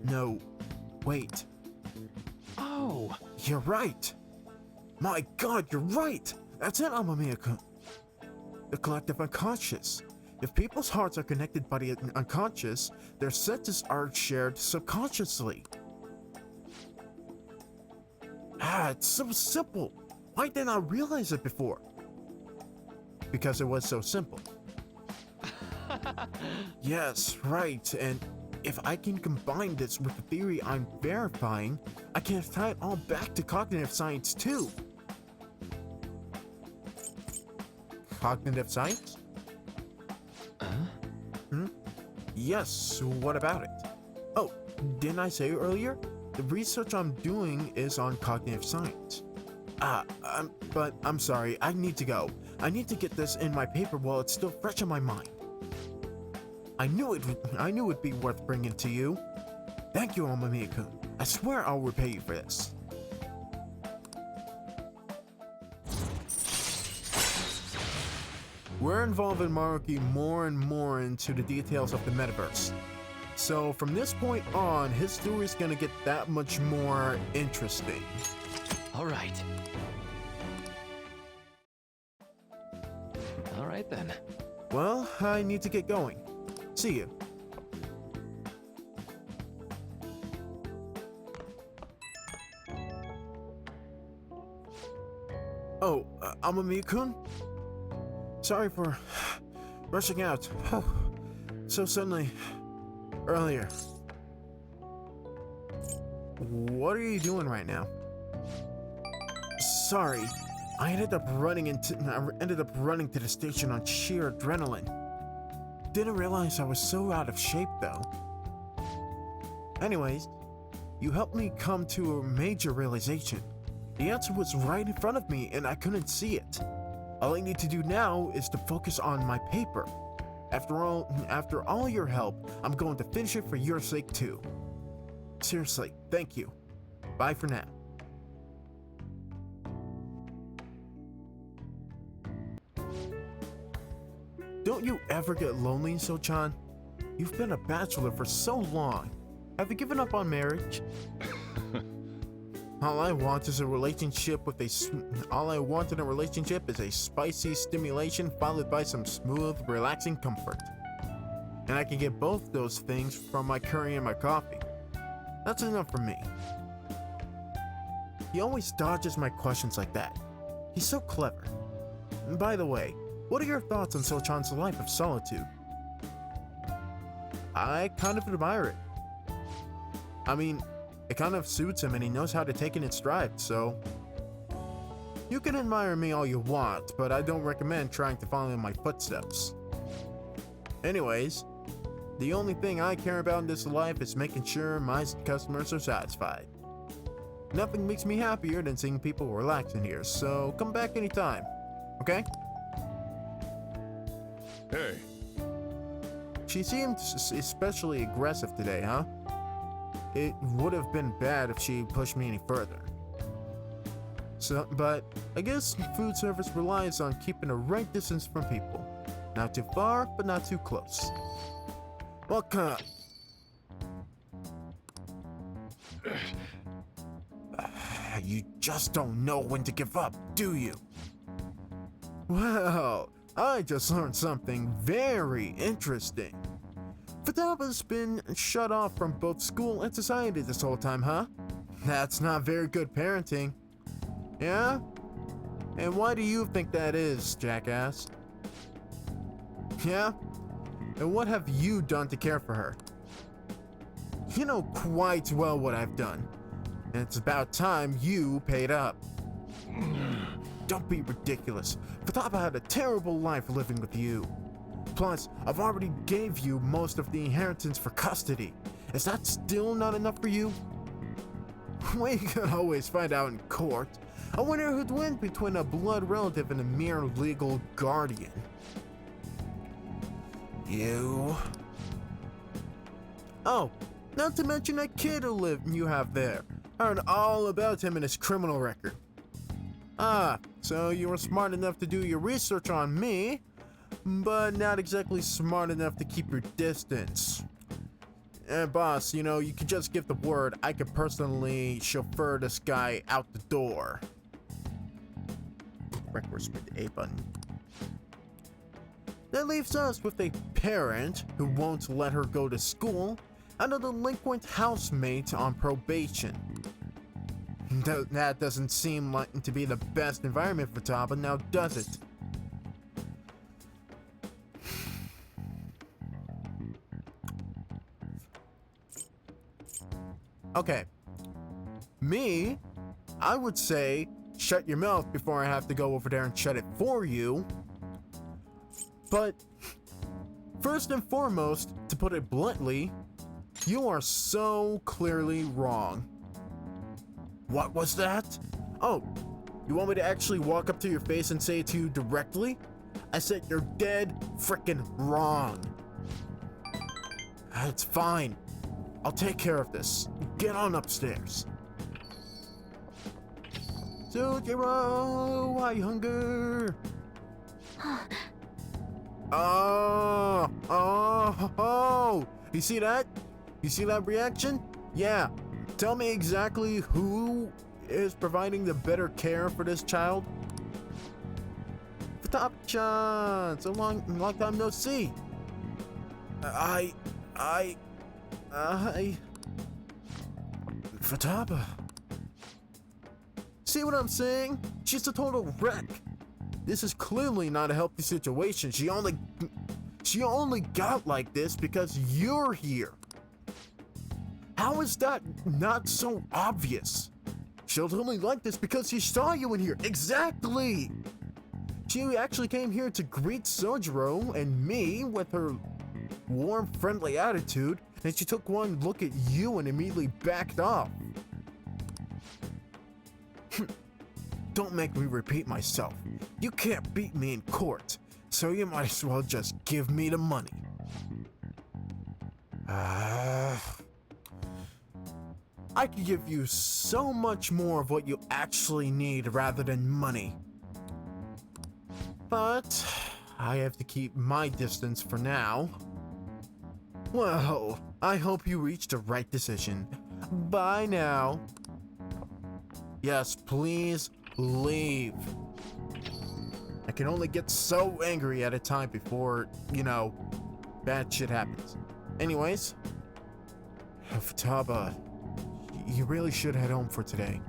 No, wait. Oh, you're right. My God, you're right. That's it, Amamiya-kun. The collective unconscious. If people's hearts are connected by the unconscious, their senses are shared subconsciously. It's so simple. Why didn't I realize it before? Because it was so simple. Yes, right, and if I can combine this with the theory I'm verifying, I can tie it all back to cognitive science too. cognitive science? Huh? Yes, what about it? Oh, didn't I say earlier? The research I'm doing is on cognitive science. But I'm sorry, I need to go. I need to get this in my paper while it's still fresh in my mind. I knew it'd be worth bringing to you. Thank you, Omamiya-kun. I swear I'll repay you for this. We're involving Maruki more and more into the details of the metaverse. So from this point on, his story's gonna get that much more interesting. All right. All right then. Well, I need to get going. See you. Oh, Amamiya-kun? Sorry for rushing out so suddenly earlier. What are you doing right now? Sorry, I ended up running to the station on sheer adrenaline. Didn't realize I was so out of shape though. Anyways, you helped me come to a major realization. The answer was right in front of me and I couldn't see it. All I need to do now is to focus on my paper. After all your help, I'm going to finish it for your sake too. Seriously, thank you. Bye for now. Don't you ever get lonely, So-chan? You've been a bachelor for so long. Have you given up on marriage? All I want in a relationship is a spicy stimulation followed by some smooth, relaxing comfort. And I can get both those things from my curry and my coffee. That's enough for me. He always dodges my questions like that. He's so clever. And by the way, what are your thoughts on So-chan's life of solitude? I kind of admire it. I mean, it kind of suits him and he knows how to take it in stride, so... You can admire me all you want, but I don't recommend trying to follow in my footsteps. Anyways, the only thing I care about in this life is making sure my customers are satisfied. Nothing makes me happier than seeing people relax in here, so come back anytime, okay? Hey, She seemed especially aggressive today, huh? It would have been bad if she pushed me any further. But I guess food service relies on keeping a right distance from people. Not too far, but not too close. Welcome. You just don't know when to give up, do you? Well, I just learned something very interesting. Futaba's been shut off from both school and society this whole time, huh? That's not very good parenting. Yeah? And why do you think that is, jackass? Yeah? And what have you done to care for her? You know quite well what I've done. And it's about time you paid up. Don't be ridiculous. Futaba had a terrible life living with you. Plus, I've already gave you most of the inheritance for custody. Is that still not enough for you? We can always find out in court. I wonder who'd win between a blood relative and a mere legal guardian. You. Oh, not to mention that kid you have there. I heard all about him and his criminal record. Ah, so you were smart enough to do your research on me, but not exactly smart enough to keep your distance. Boss, you know, you could just give the word. I could personally chauffeur this guy out the door. Request with A button. That leaves us with a parent who won't let her go to school and a delinquent housemate on probation. That doesn't seem like to be the best environment for Taba, now does it? Okay. Me, I would say shut your mouth before I have to go over there and shut it for you. But first and foremost, to put it bluntly, you are so clearly wrong. What was that? Oh, you want me to actually walk up to your face and say it to you directly? I said you're dead frickin' wrong. It's fine. I'll take care of this. Get on upstairs. Sojiro, I hunger. Oh, you see that? You see that reaction? Yeah. Tell me exactly who is providing the better care for this child? Futaba-chan, so long time no see. Futaba. See what I'm saying? She's a total wreck. This is clearly not a healthy situation. She only got like this because you're here. How is that not so obvious? She's only like this because she saw you in here. Exactly. She actually came here to greet Sojiro and me with her warm, friendly attitude, and she took one look at you and immediately backed off. Don't make me repeat myself. You can't beat me in court, so you might as well just give me the money. I could give you so much more of what you actually need rather than money. But I have to keep my distance for now. Well, I hope you reached the right decision. Bye now. Yes, please leave. I can only get so angry at a time before, bad shit happens. Anyways, Futaba, you really should head home for today.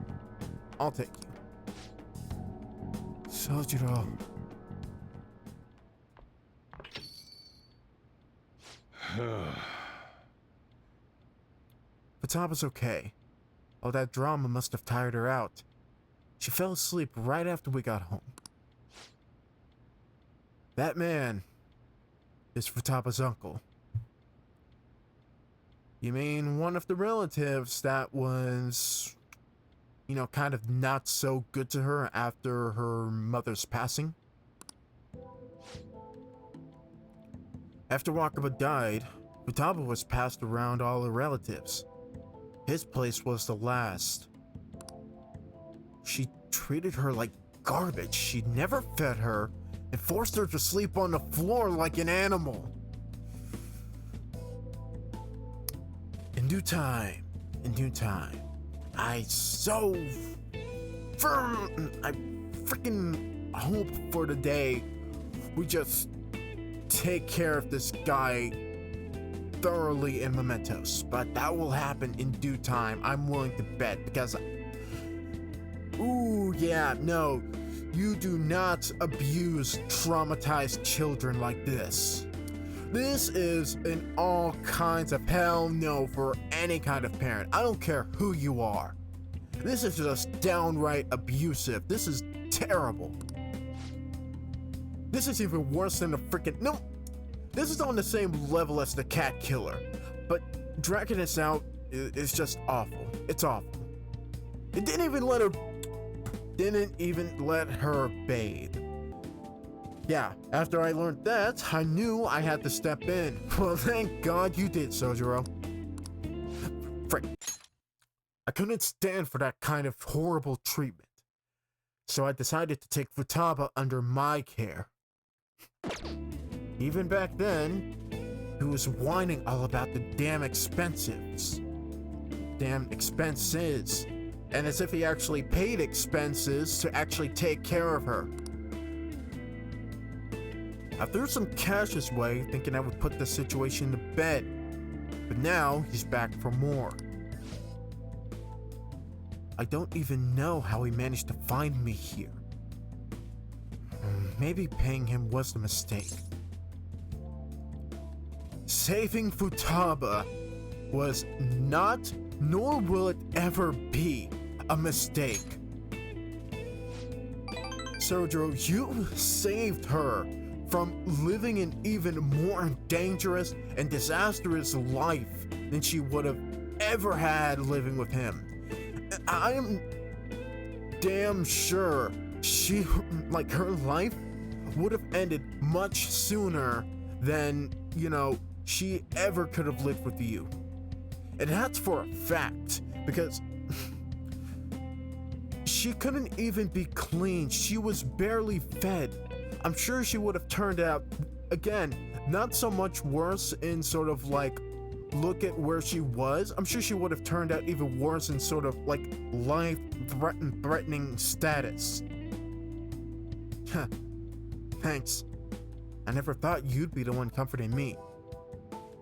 I'll take you. Sojiro. Futaba's okay. All that drama must have tired her out. She fell asleep right after we got home. That man is Futaba's uncle. You mean one of the relatives that was, kind of not so good to her after her mother's passing? After Wakaba died, Futaba was passed around all her relatives. His place was the last. She treated her like garbage. She never fed her and forced her to sleep on the floor like an animal. In due time, I freaking hope for the day we just take care of this guy thoroughly in Mementos, but that will happen in due time. I'm willing to bet because you do not abuse traumatized children like this. This is an all kinds of hell no for any kind of parent. I don't care who you are. This is just downright abusive. This is terrible. This is even worse than the freaking... No! This is on the same level as the cat killer. But dragging this out is just awful. It's awful. It didn't even let her bathe. Yeah, after I learned that, I knew I had to step in. Well, thank God you did, Sojiro. Frick. I couldn't stand for that kind of horrible treatment. So I decided to take Futaba under my care. Even back then, he was whining all about the damn expenses. And as if he actually paid expenses to actually take care of her. I threw some cash his way, thinking I would put the situation to bed. But now, he's back for more. I don't even know how he managed to find me here. Maybe paying him was the mistake. Saving Futaba was not, nor will it ever be, a mistake. Sojiro, you saved her from living an even more dangerous and disastrous life than she would have ever had living with him. I am damn sure her life would have ended much sooner than, she ever could have lived with you. And that's for a fact, because she couldn't even be clean. She was barely fed. I'm sure she would have turned out, again, not so much worse in sort of look at where she was. I'm sure she would have turned out even worse in sort of life-threatening status. Huh. Thanks. I never thought you'd be the one comforting me.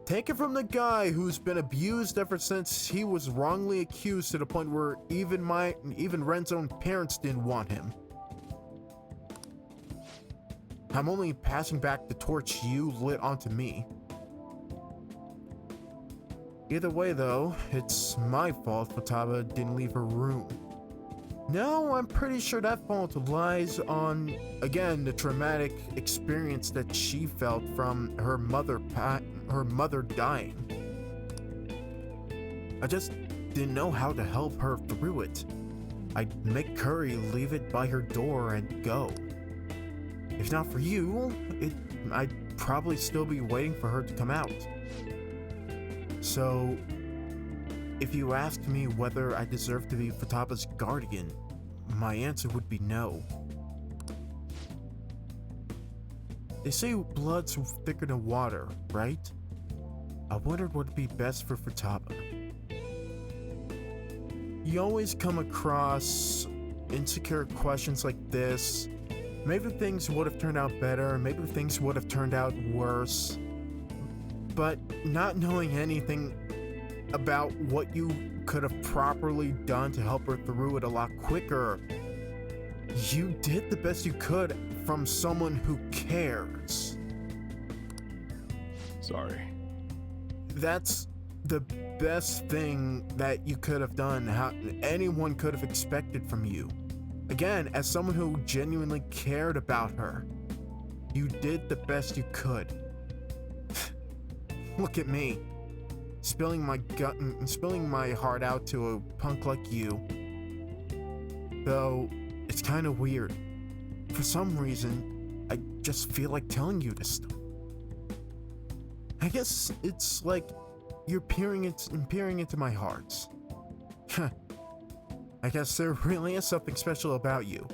Take it from the guy who's been abused ever since he was wrongly accused to the point where even Ren's own parents didn't want him. I'm only passing back the torch you lit onto me. Either way though, it's my fault Futaba didn't leave her room. No, I'm pretty sure that fault lies on, again, the traumatic experience that she felt from her mother dying. I just didn't know how to help her through it. I'd make Curry leave it by her door and go. If not for you, I'd probably still be waiting for her to come out. So, if you asked me whether I deserve to be Futaba's guardian, my answer would be no. They say blood's thicker than water, right? I wondered what would be best for Futaba. You always come across insecure questions like this. Maybe things would have turned out better, maybe things would have turned out worse. But not knowing anything about what you could have properly done to help her through it a lot quicker, you did the best you could from someone who cares. Sorry. That's the best thing that you could have done, how anyone could have expected from you. Again, as someone who genuinely cared about her, you did the best you could. Look at me, spilling my heart out to a punk like you. Though, it's kind of weird. For some reason, I just feel like telling you this stuff. I guess it's like you're peering into my hearts. I guess there really is something special about you.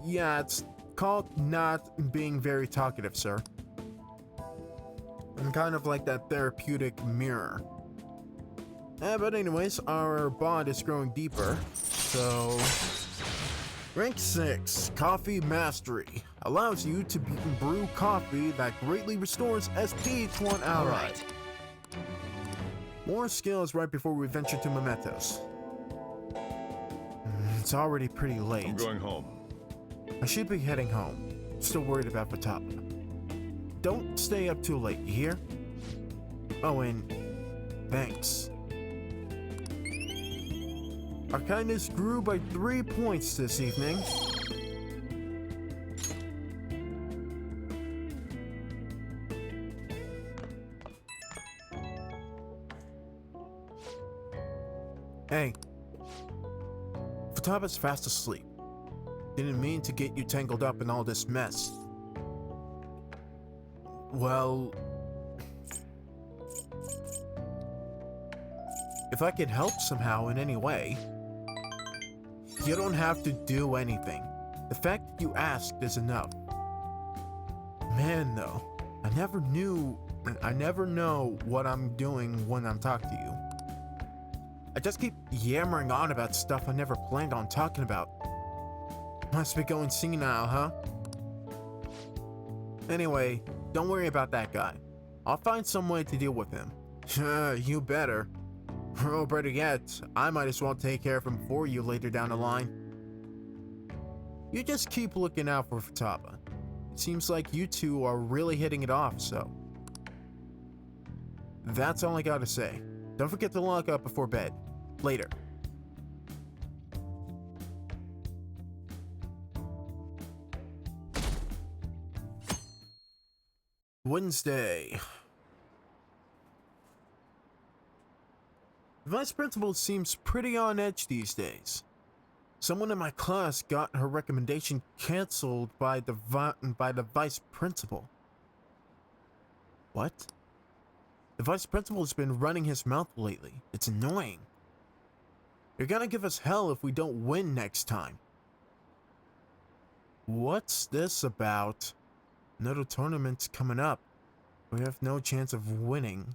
Yeah, it's called not being very talkative, sir. I'm kind of like that therapeutic mirror. But anyways, our bond is growing deeper, so... Rank 6, Coffee Mastery. Allows you to brew coffee that greatly restores SP to 1 hour. Alright. More skills right before we venture to Mementos. It's already pretty late. I'm going home. I should be heading home. Still worried about Futaba. Don't stay up too late, you hear? Oh, and thanks. Our kindness grew by 3 points this evening. Hey. Futaba's fast asleep. Didn't mean to get you tangled up in all this mess. Well... if I can help somehow in any way... You don't have to do anything. The fact that you asked is enough. Man, though, I never know what I'm doing when I'm talking to you. I just keep yammering on about stuff I never planned on talking about. Must be going senile, huh? Anyway, don't worry about that guy. I'll find some way to deal with him. You better. Or better yet, I might as well take care of him for you later down the line. You just keep looking out for Futaba. It seems like you two are really hitting it off, so... That's all I gotta say. Don't forget to lock up before bed. Later. Wednesday. The vice principal seems pretty on edge these days. Someone in my class got her recommendation canceled by the vice principal. What? The vice principal's been running his mouth lately. It's annoying. You're gonna give us hell if we don't win next time. What's this about? Another tournament's coming up. We have no chance of winning.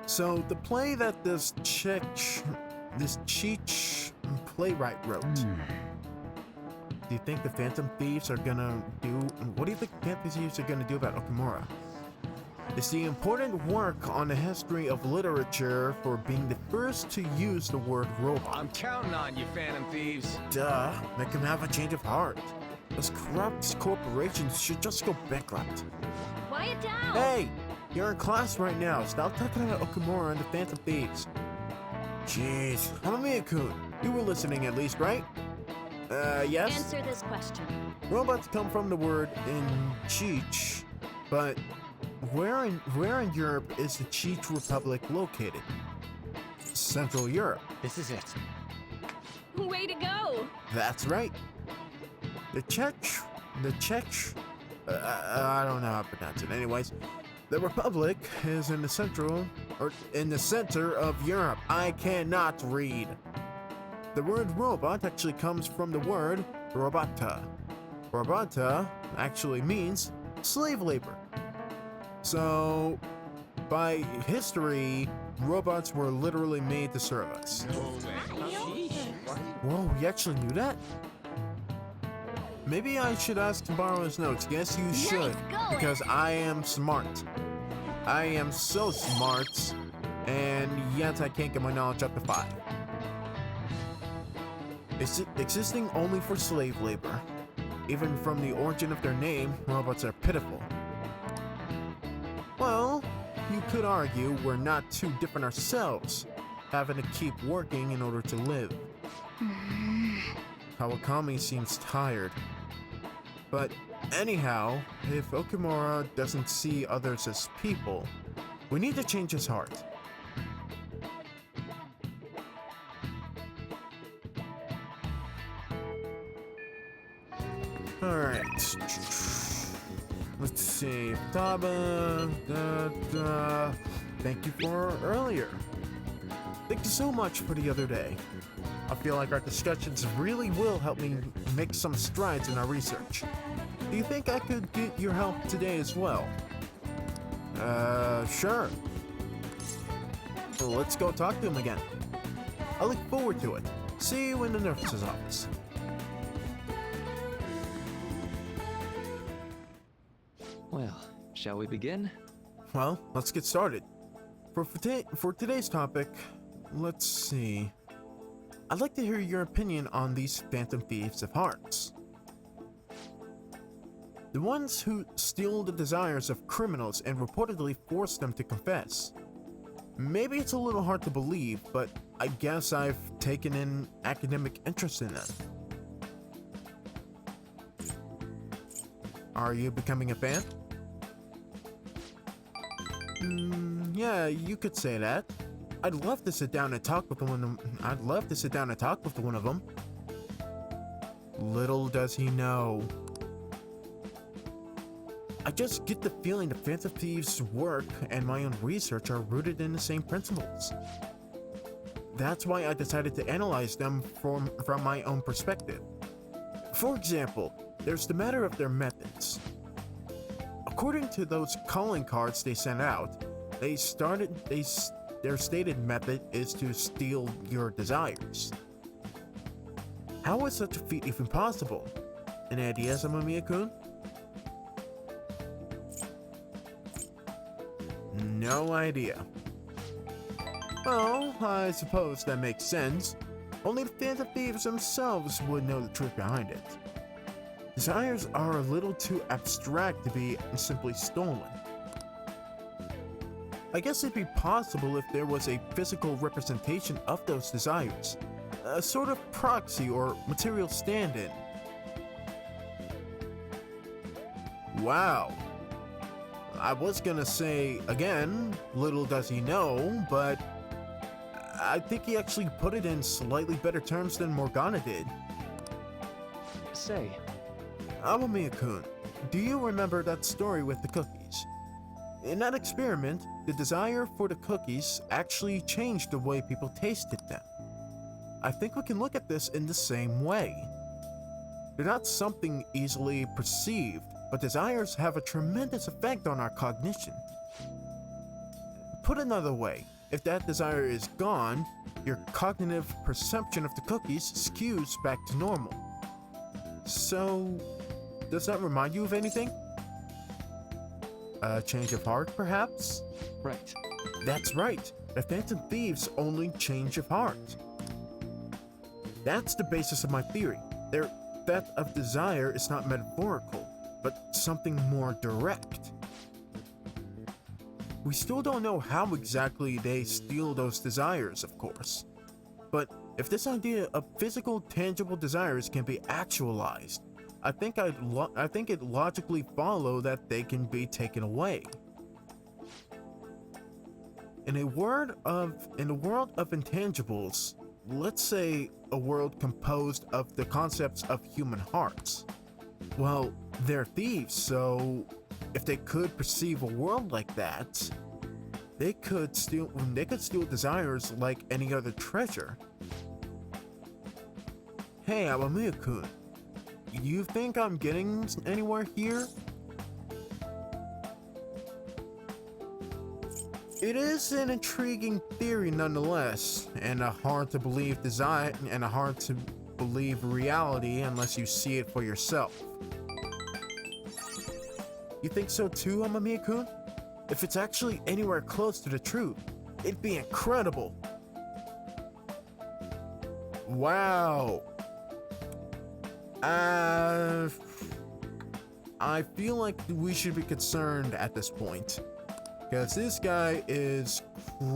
So the play that this Cheech playwright wrote. Do you think the Phantom Thieves are gonna do? What do you think the Phantom Thieves are gonna do about Okumura? It's the important work on the history of literature for being the first to use the word robot. I'm counting on you, Phantom Thieves. Duh, make him have a change of heart. Those corrupt corporations should just go bankrupt. Quiet down! Hey, you're in class right now. Stop talking about Okumura and the Phantom Thieves. Jeez, Hamamiya-kun, you were listening at least, right? Yes? Answer this question. Robots come from the word in Cheech, but where in Europe is the Cheech Republic located? Central Europe. This is it. Way to go! That's right. The Czech, I don't know how to pronounce it. Anyways, the Republic is in the center of Europe. I cannot read. The word robot actually comes from the word robota. Robota actually means slave labor. So, by history, robots were literally made to serve us. Whoa, you actually knew that? Maybe I should ask to borrow his notes. Yes, you should, because I am smart. I am so smart, and yet I can't get my knowledge up to 5. Existing only for slave labor. Even from the origin of their name, robots are pitiful. Well, you could argue we're not too different ourselves, having to keep working in order to live. Kawakami seems tired. But anyhow, if Okumura doesn't see others as people, we need to change his heart. Alright. Let's see. Taba. Thank you for earlier. Thank you so much for the other day. I feel like our discussions really will help me make some strides in our research. Do you think I could get your help today as well? Sure. Well, let's go talk to him again. I look forward to it. See you in the nurse's office. Well, shall we begin? Well, let's get started. For today's topic, let's see. I'd like to hear your opinion on these Phantom Thieves of Hearts. The ones who steal the desires of criminals and reportedly force them to confess. Maybe it's a little hard to believe, but I guess I've taken an academic interest in them. Are you becoming a fan? Yeah, you could say that. I'd love to sit down and talk with one of them. Little does he know. I just get the feeling the Phantom Thieves' work and my own research are rooted in the same principles. That's why I decided to analyze them from my own perspective. For example, there's the matter of their methods. According to those calling cards they sent out, their stated method is to steal your desires. How is such a feat even possible? Any ideas, Amamiya-kun? No idea. Well, I suppose that makes sense. Only the Phantom Thieves themselves would know the truth behind it. Desires are a little too abstract to be simply stolen. I guess it'd be possible if there was a physical representation of those desires, a sort of proxy or material stand-in. Wow. I was gonna say, again, little does he know, but I think he actually put it in slightly better terms than Morgana did. Say, Amamiya-kun, do you remember that story with the cookies? In that experiment, the desire for the cookies actually changed the way people tasted them. I think we can look at this in the same way. They're not something easily perceived, but desires have a tremendous effect on our cognition. Put another way, if that desire is gone, your cognitive perception of the cookies skews back to normal. So, does that remind you of anything? A change of heart, perhaps? right. That's right, the Phantom Thieves' only change of heart. That's the basis of my theory. Their theft of desire is not metaphorical, but something more direct. We still don't know how exactly they steal those desires, of course. But if this idea of physical, tangible desires can be actualized, I think it logically follows that they can be taken away. In a world of intangibles, let's say a world composed of the concepts of human hearts. Well, they're thieves, so if they could perceive a world like that, they could steal desires like any other treasure. Hey, Amamiya-kun, you think I'm getting anywhere here? It is an intriguing theory nonetheless, and a hard to believe reality unless you see it for yourself. You think so too, Amamiya-kun? If it's actually anywhere close to the truth, it'd be incredible. Wow. I feel like we should be concerned at this point, because this guy is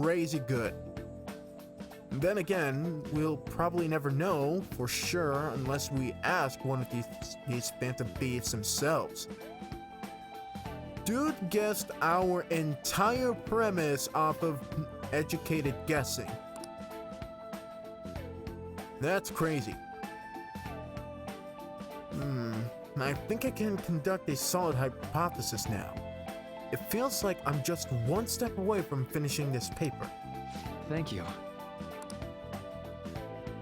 crazy good. Then again, we'll probably never know for sure unless we ask one of these Phantom Thieves themselves. Dude guessed our entire premise off of educated guessing. That's crazy. I think I can conduct a solid hypothesis now. It feels like I'm just one step away from finishing this paper. Thank you.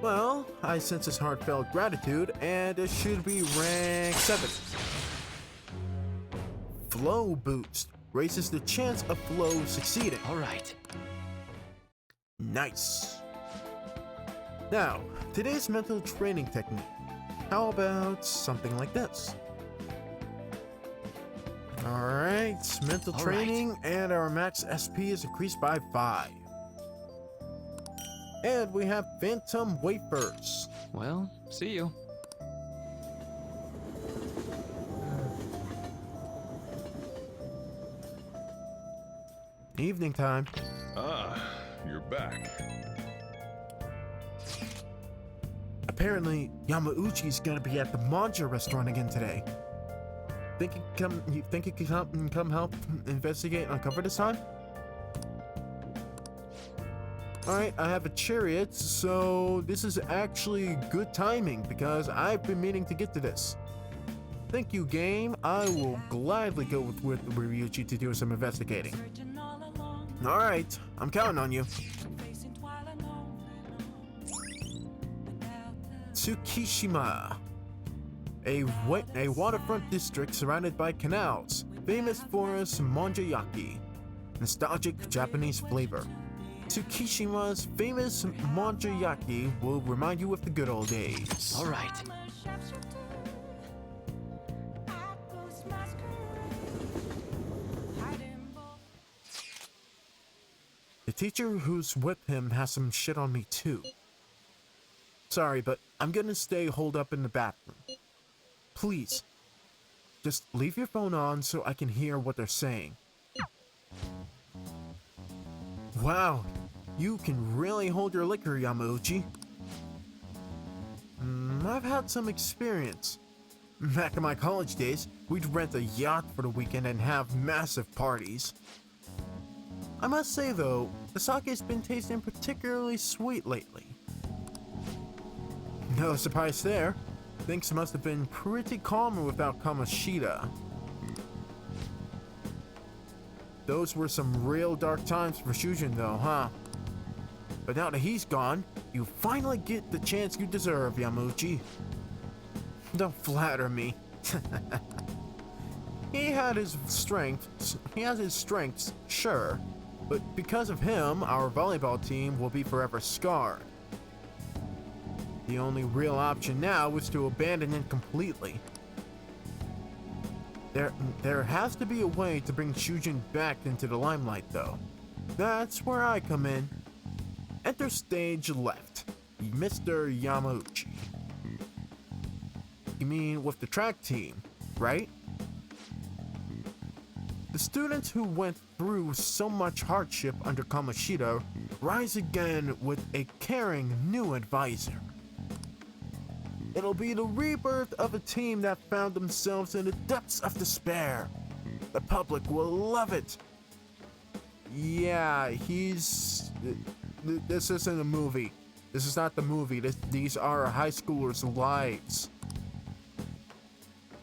Well, I sense his heartfelt gratitude, and it should be rank 7. Flow Boost raises the chance of Flow succeeding. All right. Nice. Now, today's mental training technique. How about something like this? Alright, mental training, and our max SP is increased by 5. And we have Phantom Wafers. Well, see you. Evening time. Ah, you're back. Apparently, Yamauchi's gonna be at the Manja restaurant again today. Think you can come help investigate and uncover this time? Alright, I have a chariot, so this is actually good timing because I've been meaning to get to this. Thank you, game. I will gladly go with Ryuichi to do some investigating. Alright, I'm counting on you. Tsukishima. A waterfront district surrounded by canals, famous for its manjayaki, nostalgic Japanese flavor. Tsukishima's famous manjayaki will remind you of the good old days. All right. The teacher who's with him has some shit on me too. Sorry, but I'm gonna stay holed up in the bathroom. Please, just leave your phone on so I can hear what they're saying. Wow, you can really hold your liquor, Yamauchi. I've had some experience. Back in my college days, we'd rent a yacht for the weekend and have massive parties. I must say though, the sake's been tasting particularly sweet lately. No surprise there. Things must have been pretty calm without Kamoshida. Those were some real dark times for Shujin though, huh? But now that he's gone, you finally get the chance you deserve, Yamauchi. Don't flatter me. He has his strengths, sure, but because of him, our volleyball team will be forever scarred. The only real option now is to abandon it completely. There has to be a way to bring Shujin back into the limelight though. That's where I come in. Enter stage left, Mr. Yamauchi. You mean with the track team, right? The students who went through so much hardship under Kamoshida rise again with a caring new advisor. It'll be the rebirth of a team that found themselves in the depths of despair. The public will love it. Yeah, this isn't a movie. This is not the movie. These are high schoolers' lives.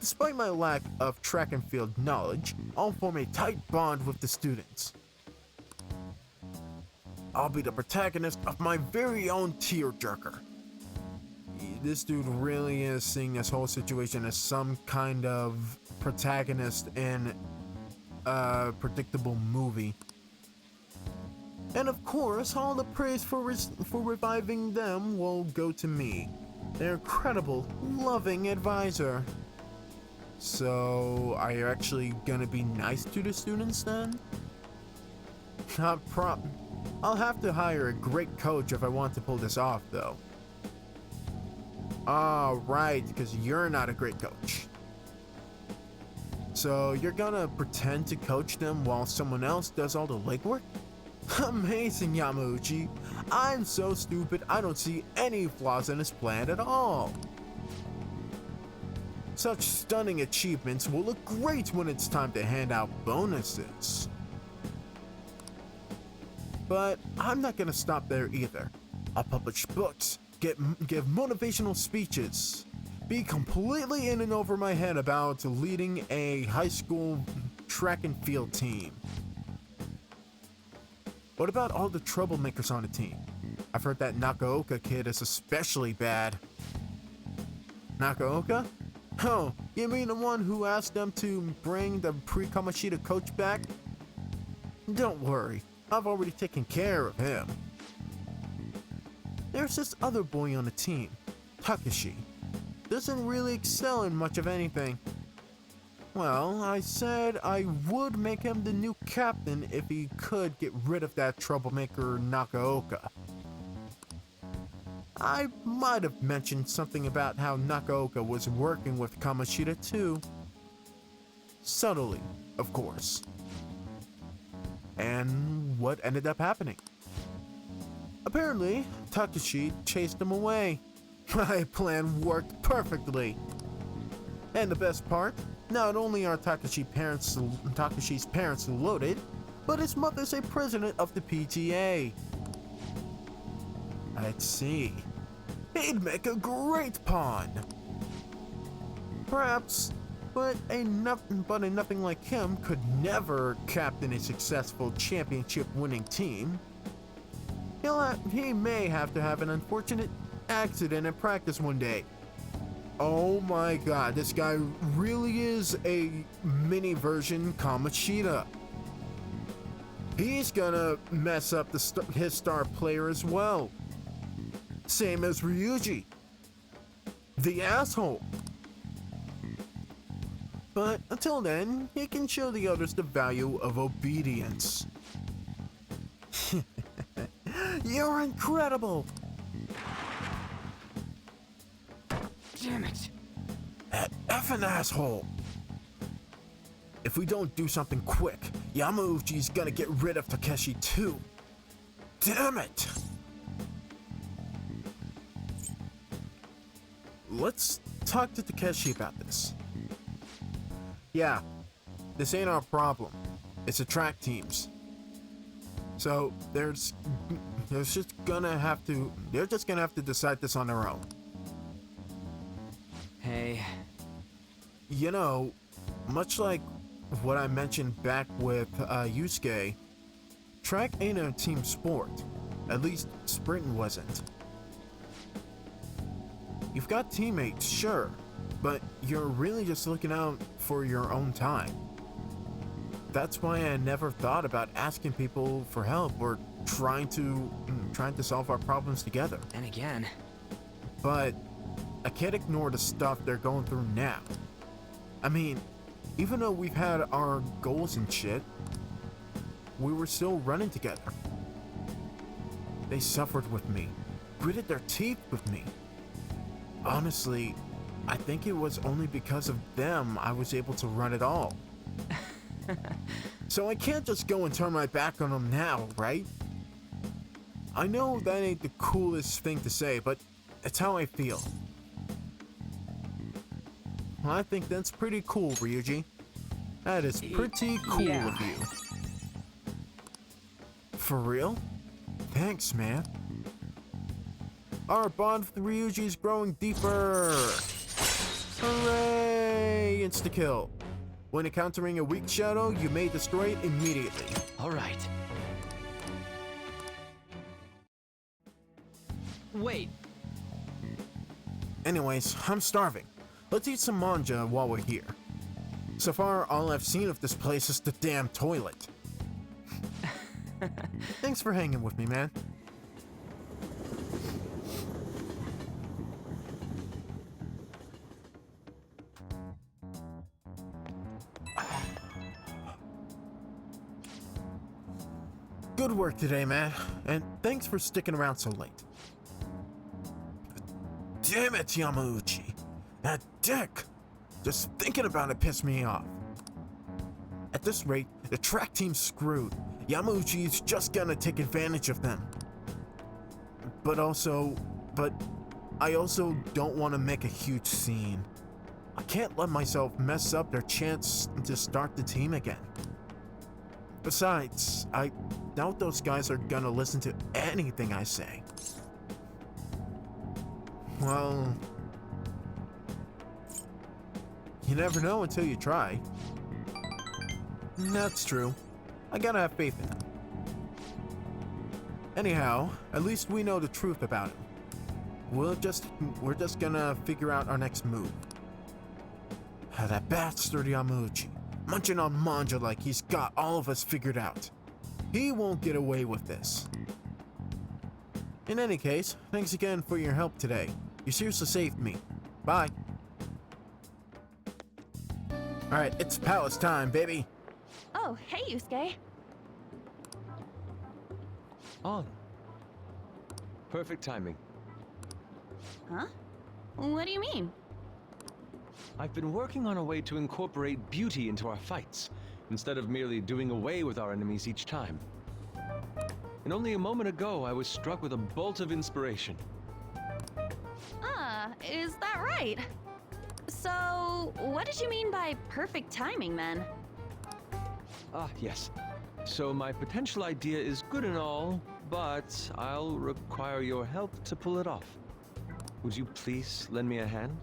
Despite my lack of track and field knowledge, I'll form a tight bond with the students. I'll be the protagonist of my very own tearjerker. This dude really is seeing this whole situation as some kind of protagonist in a predictable movie. And of course, all the praise for reviving them will go to me, their incredible, loving advisor. So, are you actually gonna be nice to the students then? I'll have to hire a great coach if I want to pull this off though. Ah, right, because you're not a great coach. So you're gonna pretend to coach them while someone else does all the legwork? Amazing, Yamauchi. I'm so stupid I don't see any flaws in this plan at all. Such stunning achievements will look great when it's time to hand out bonuses. But I'm not gonna stop there either. I'll publish books, give motivational speeches, be completely in and over my head about leading a high school track and field team. What about all the troublemakers on the team? I've heard that Nakaoka kid is especially bad. Nakaoka? Oh, you mean the one who asked them to bring the pre-Kamoshida coach back? Don't worry, I've already taken care of him. There's this other boy on the team, Takeshi. Doesn't really excel in much of anything. Well, I said I would make him the new captain if he could get rid of that troublemaker Nakaoka. I might have mentioned something about how Nakaoka was working with Kamoshida too. Subtly, of course. And what ended up happening? Apparently, Takeshi chased him away. My plan worked perfectly. And the best part, not only are Takeshi's parents loaded, but his mother's a president of the PTA. I'd see. He'd make a great pawn. Perhaps, but a nothing like him could never captain a successful championship-winning team. He may have to have an unfortunate accident in practice one day. Oh my god, this guy really is a mini version Kamoshida. He's gonna mess up his star player as well. Same as Ryuji. The asshole. But until then, he can show the others the value of obedience. You're incredible! Damn it. That effing asshole! If we don't do something quick, Yamauchi's gonna get rid of Takeshi too. Damn it! let's talk to Takeshi about this. Yeah, this ain't our problem. It's the track teams. So they're just gonna have to decide this on their own. Hey, You know, much like what I mentioned back with Yusuke, track ain't a team sport. At least sprinting wasn't. You've got teammates, sure, but you're really just looking out for your own time. That's why I never thought about asking people for help or trying to solve our problems together. and again, But I can't ignore the stuff they're going through now. I mean, even though we've had our goals and shit, we were still running together. They suffered with me, gritted their teeth with me. Honestly, I think it was only because of them I was able to run it all. So I can't just go and turn my back on them now, right? I know that ain't the coolest thing to say, but it's how I feel. I think that's pretty cool, Ryuji. That is pretty cool yeah. of you. For real? Thanks, man. Our bond with Ryuji is growing deeper. Hooray! Insta-kill. When encountering a weak shadow, you may destroy it immediately. All right. wait. Anyways, I'm starving. Let's eat some manja while we're here. So far, all I've seen of this place is the damn toilet. Thanks for hanging with me, man. Good work today, man. And thanks for sticking around so late. Damn it, Yamauchi. That dick. Just thinking about it pissed me off. At this rate, the track team's screwed. Yamauchi's just gonna take advantage of them. But I also don't want to make a huge scene. I can't let myself mess up their chance to start the team again. Besides, I doubt those guys are gonna listen to anything I say. Well, you never know until you try. That's true. I gotta have faith in him. Anyhow, at least we know the truth about him. We're just gonna figure out our next move. That bastard Yamauchi, munching on manja like he's got all of us figured out. He won't get away with this. In any case, thanks again for your help today. You seriously saved me. Bye. Alright, it's palace time, baby. Oh, hey, Yusuke. On. Perfect timing. Huh? What do you mean? I've been working on a way to incorporate beauty into our fights, instead of merely doing away with our enemies each time. And only a moment ago, I was struck with a bolt of inspiration. Is that right? So, what did you mean by perfect timing, then? Ah, yes. So my potential idea is good and all, but I'll require your help to pull it off. Would you please lend me a hand?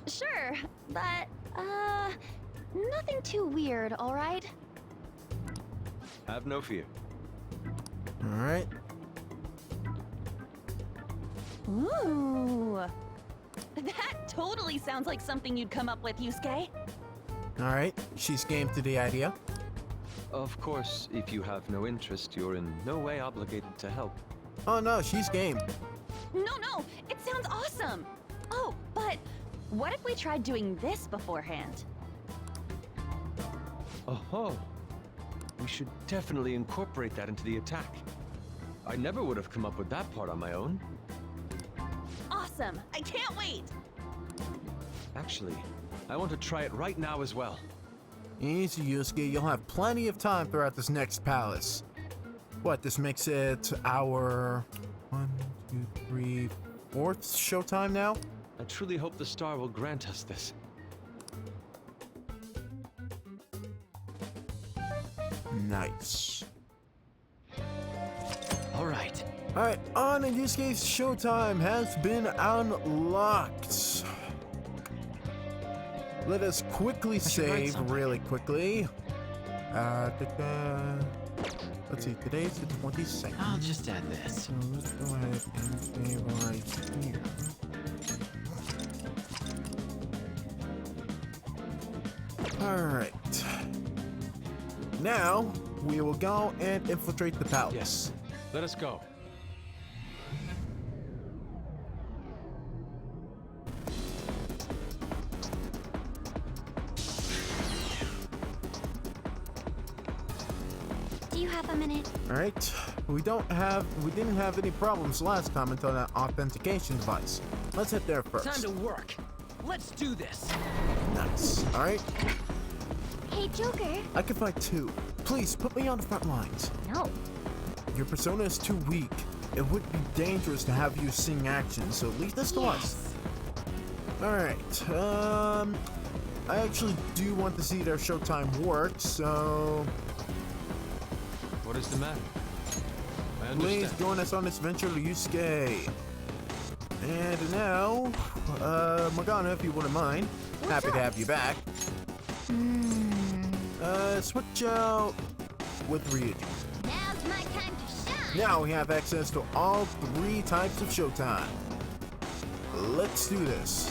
Sure, but, nothing too weird, alright? Have no fear. Alright. Ooh. That totally sounds like something you'd come up with, Yusuke. Alright, she's game to the idea. Of course, if you have no interest, you're in no way obligated to help. Oh no, she's game. No, it sounds awesome! Oh, but what if we tried doing this beforehand? Oh, we should definitely incorporate that into the attack. I never would have come up with that part on my own. Awesome! I can't wait! Actually, I want to try it right now as well. Easy, Yusuke. You'll have plenty of time throughout this next palace. What, this makes it our 1, 2, 3, 4th showtime now. I truly hope the star will grant us this. Nice. All right. Alright, on in this case, showtime has been unlocked. Let us quickly should write save something. really quickly. Let's see, today's the 22nd. I'll just add this. So let's go ahead and save right here. Alright. Now, we will go and infiltrate the palace. Yes. Let us go. Do you have a minute? Alright. We didn't have any problems last time until that authentication device. Let's hit there first. Time to work. Let's do this. Nice. Alright. Hey, Joker. I can fight too. Please put me on the front lines. No. Your persona is too weak. It would be dangerous to have you sing action, so leave this to us. Alright. I actually do want to see their showtime work, so What is the matter? I please understand. join us on this venture to Yusuke. And now, Morgana, if you wouldn't mind, happy to have you back. Switch out with Ryuji. Now's my time to shine. Now we have access to all 3 types of showtime. Let's do this.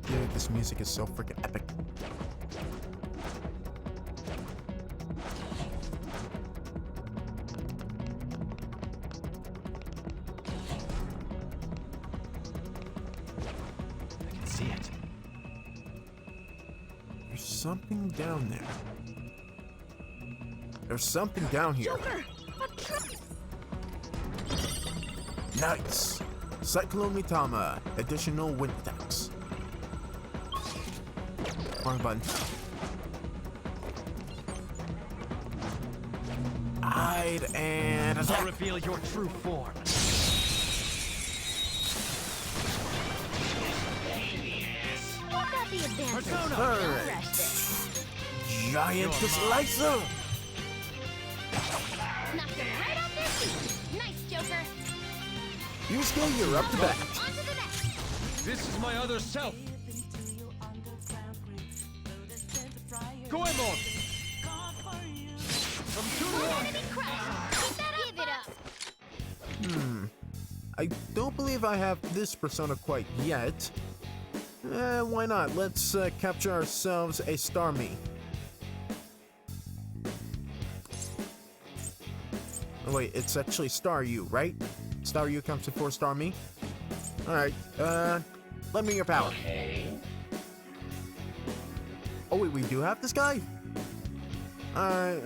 Dude, this music is so freaking epic. I can see it. There's something down there. There's something down here. Joker! Nice. Cyclone Mitama, additional wind attacks. Wrong button. Hide and attack. Reveal your true form. What about the advantage? Alright. Giant slicer. Knocked them right off their feet. Nice, Joker. Yusuke, you're up to bat. On to the next. This is my other self. Goemon! Enemy crushed. Keep that up. Give it up. I don't believe I have this persona quite yet. Why not? Let's capture ourselves a Starmie. Oh wait, it's actually Staryu, right? Staryu comes before Starmie. Alright, lend me your power. Oh wait, we do have this guy? Alright,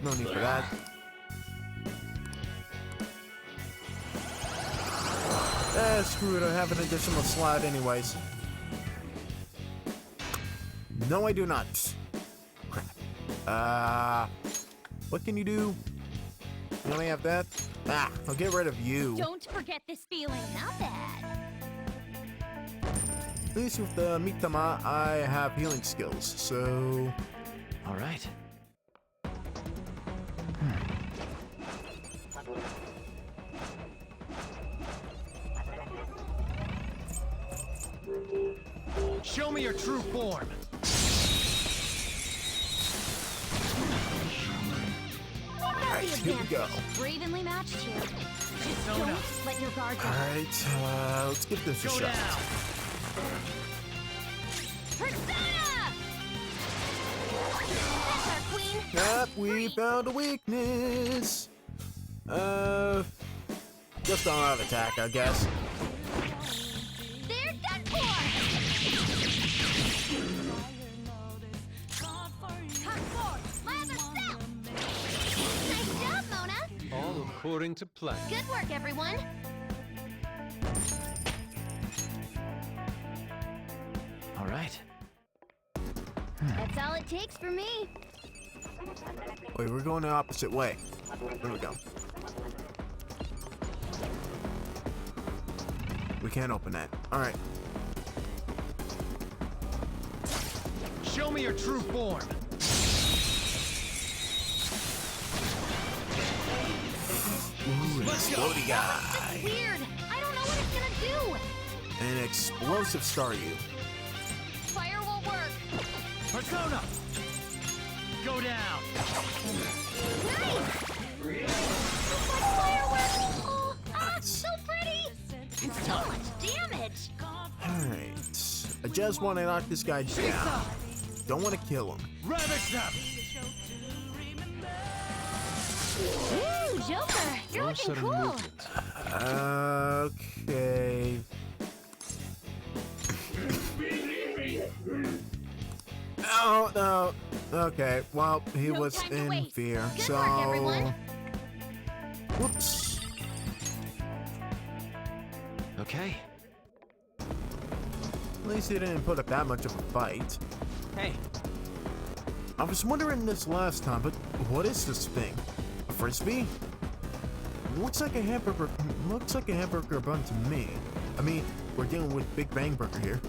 no need for that. Screw it, I have an additional slot anyways. No, I do not. Crap. What can you do? You only have that? Ah, I'll get rid of you. Don't forget this feeling. Not bad. At least with the Mitama, I have healing skills, so... All right. Show me your true form. Alright, here we go. We're evenly matched here. Just don't let your guard down. Alright, let's give this a Go shot. down. Persona! That's our queen. Yep, we found a weakness. Just on out attack, I guess. They're done for. Come forward, my other self. Nice job, Mona. All according to plan. Good work, everyone. All right. That's That's all it takes for me. Wait, we're going the opposite way. There we go. We can't open that. Alright. Show me your true form. Ooh, an explodey guy. Weird. I don't know what it's gonna do. An explosive Staryu. Fire won't work. Persona! Go down! Nice! It's like fireworks! Oh, so pretty! And so much damage! Alright. I just want to knock this guy down. Don't want to kill him. Ravage them! Ooh, Joker! You're No looking sudden cool! movement. Okay. Oh, no. Okay, well, he No was time to in waste. fear, Good so... work, everyone. Whoops. Okay. At least he didn't put up that much of a fight. Hey, I was wondering this last time, but what is this thing? A frisbee? Looks like a hamburger. Looks like a hamburger bun to me. I mean, we're dealing with Big Bang Burger here.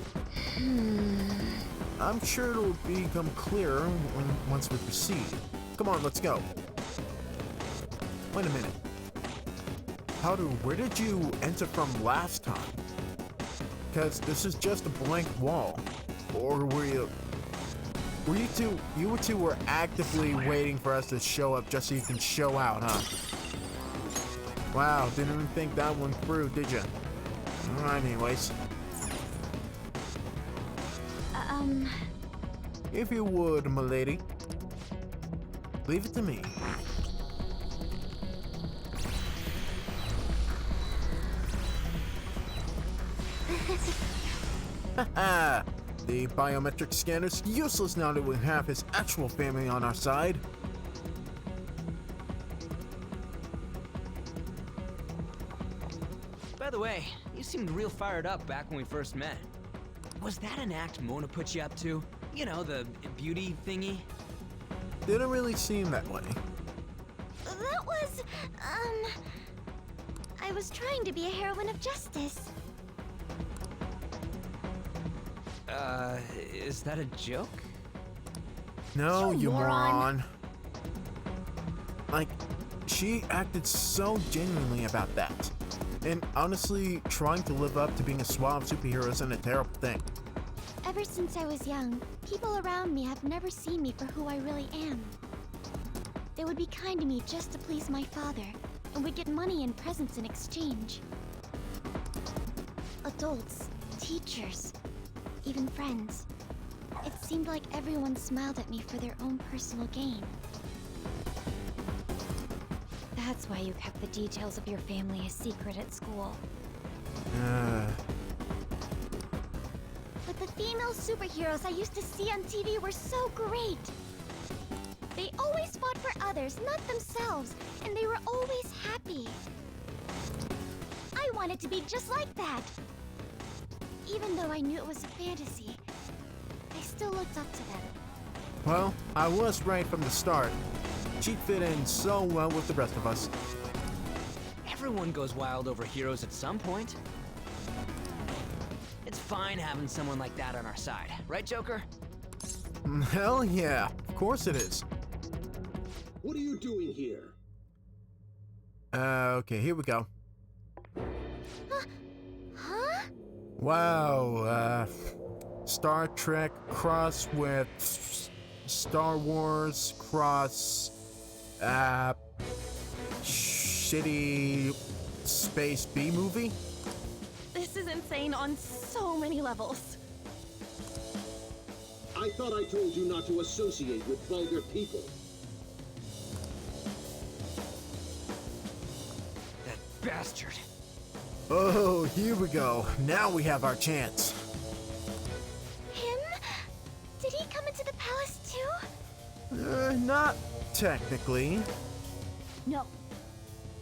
I'm sure it'll become clearer once we proceed. Come on, let's go. Wait a minute. Haru, where did you enter from last time? Because this is just a blank wall. Or were you two were actively waiting for us to show up just so you can show out, huh? Wow, didn't even think that one through, did you? Anyways. If you would, milady. Leave it to me. Haha! The biometric scanner's useless now that we have his actual family on our side. by the way, you seemed real fired up back when we first met. Was that an act Mona put you up to? You know, the beauty thingy? Didn't really seem that way. That was, I was trying to be a heroine of justice. Is that a joke? No, You you moron. moron. Like, she acted so genuinely about that. And honestly, trying to live up to being a suave superhero isn't a terrible thing. Ever since I was young, people around me have never seen me for who I really am. They would be kind to me just to please my father, and we'd get money and presents in exchange. Adults, teachers, even friends. It seemed like everyone smiled at me for their own personal gain. That's why you kept the details of your family a secret at school. But the female superheroes I used to see on TV were so great. They always fought for others, not themselves, and they were always happy. I wanted to be just like that. Even though I knew it was a fantasy, I still looked up to them. Well, I was right from the start. She'd fit in so well with the rest of us. Everyone goes wild over heroes at some point. It's fine having someone like that on our side, right, Joker? Hell yeah, of course it is. What are you doing here? Okay, here we go. Huh? Wow, Star Trek cross with Star Wars cross, shitty space B movie? This is insane on so many levels. I thought I told you not to associate with vulgar people. That bastard. Oh, here we go. Now we have our chance. Him? Did he come into the palace too? Not technically. No.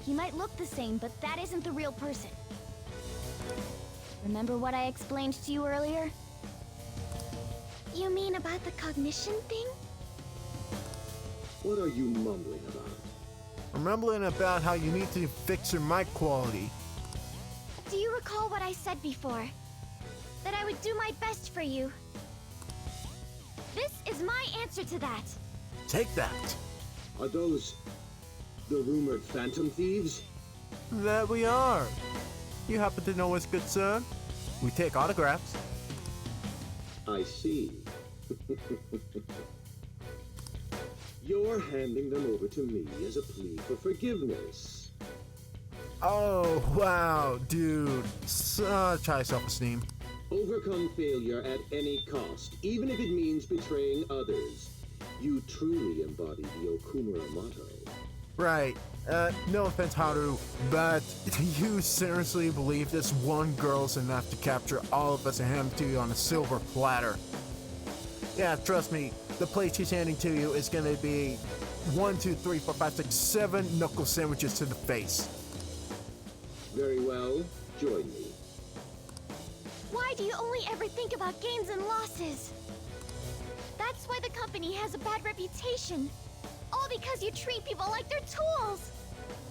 He might look the same, but that isn't the real person. Remember what I explained to you earlier? You mean about the cognition thing? What are you mumbling about? I'm rambling about how you need to fix your mic quality. Do you recall what I said before? That I would do my best for you. This is my answer to that. Take that. Are those the rumored phantom thieves? There we are. You happen to know us, good sir? We take autographs. I see. You're handing them over to me as a plea for forgiveness. Oh, wow, dude. Such high self-esteem. Overcome failure at any cost, even if it means betraying others. You truly embody the Okumura motto. Right. No offense, Haru, but you seriously believe this one girl's enough to capture all of us and hand them to you on a silver platter? Yeah, trust me, the plate she's handing to you is gonna be 1, 2, 3, 4, 5, 6, 7 knuckle sandwiches to the face. Very well, join me. Why do you only ever think about gains and losses? That's why the company has a bad reputation. All because you treat people like they're tools.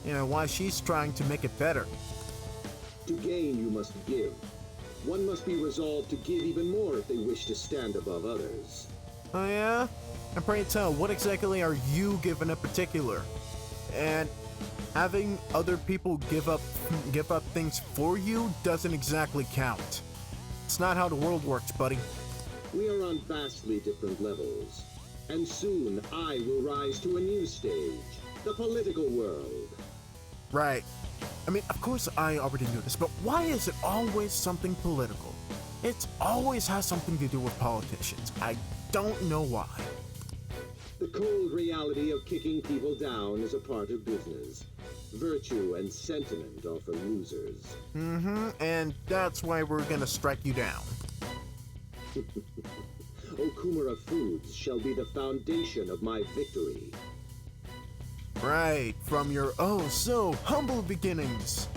You know, why she's trying to make it better. To gain, you must give. One must be resolved to give even more if they wish to stand above others. Oh yeah? And pray tell, what exactly are you giving in particular? And having other people give up things for you doesn't exactly count. It's not how the world works, buddy. We are on vastly different levels. And soon I will rise to a new stage, the political world. Right. I mean, of course I already knew this, but why is it always something political? It always has something to do with politicians. I don't know why. The cold reality of kicking people down is a part of business. Virtue and sentiment are for losers. And that's why we're gonna strike you down. Okumura Foods shall be the foundation of my victory. Right, from your oh so humble beginnings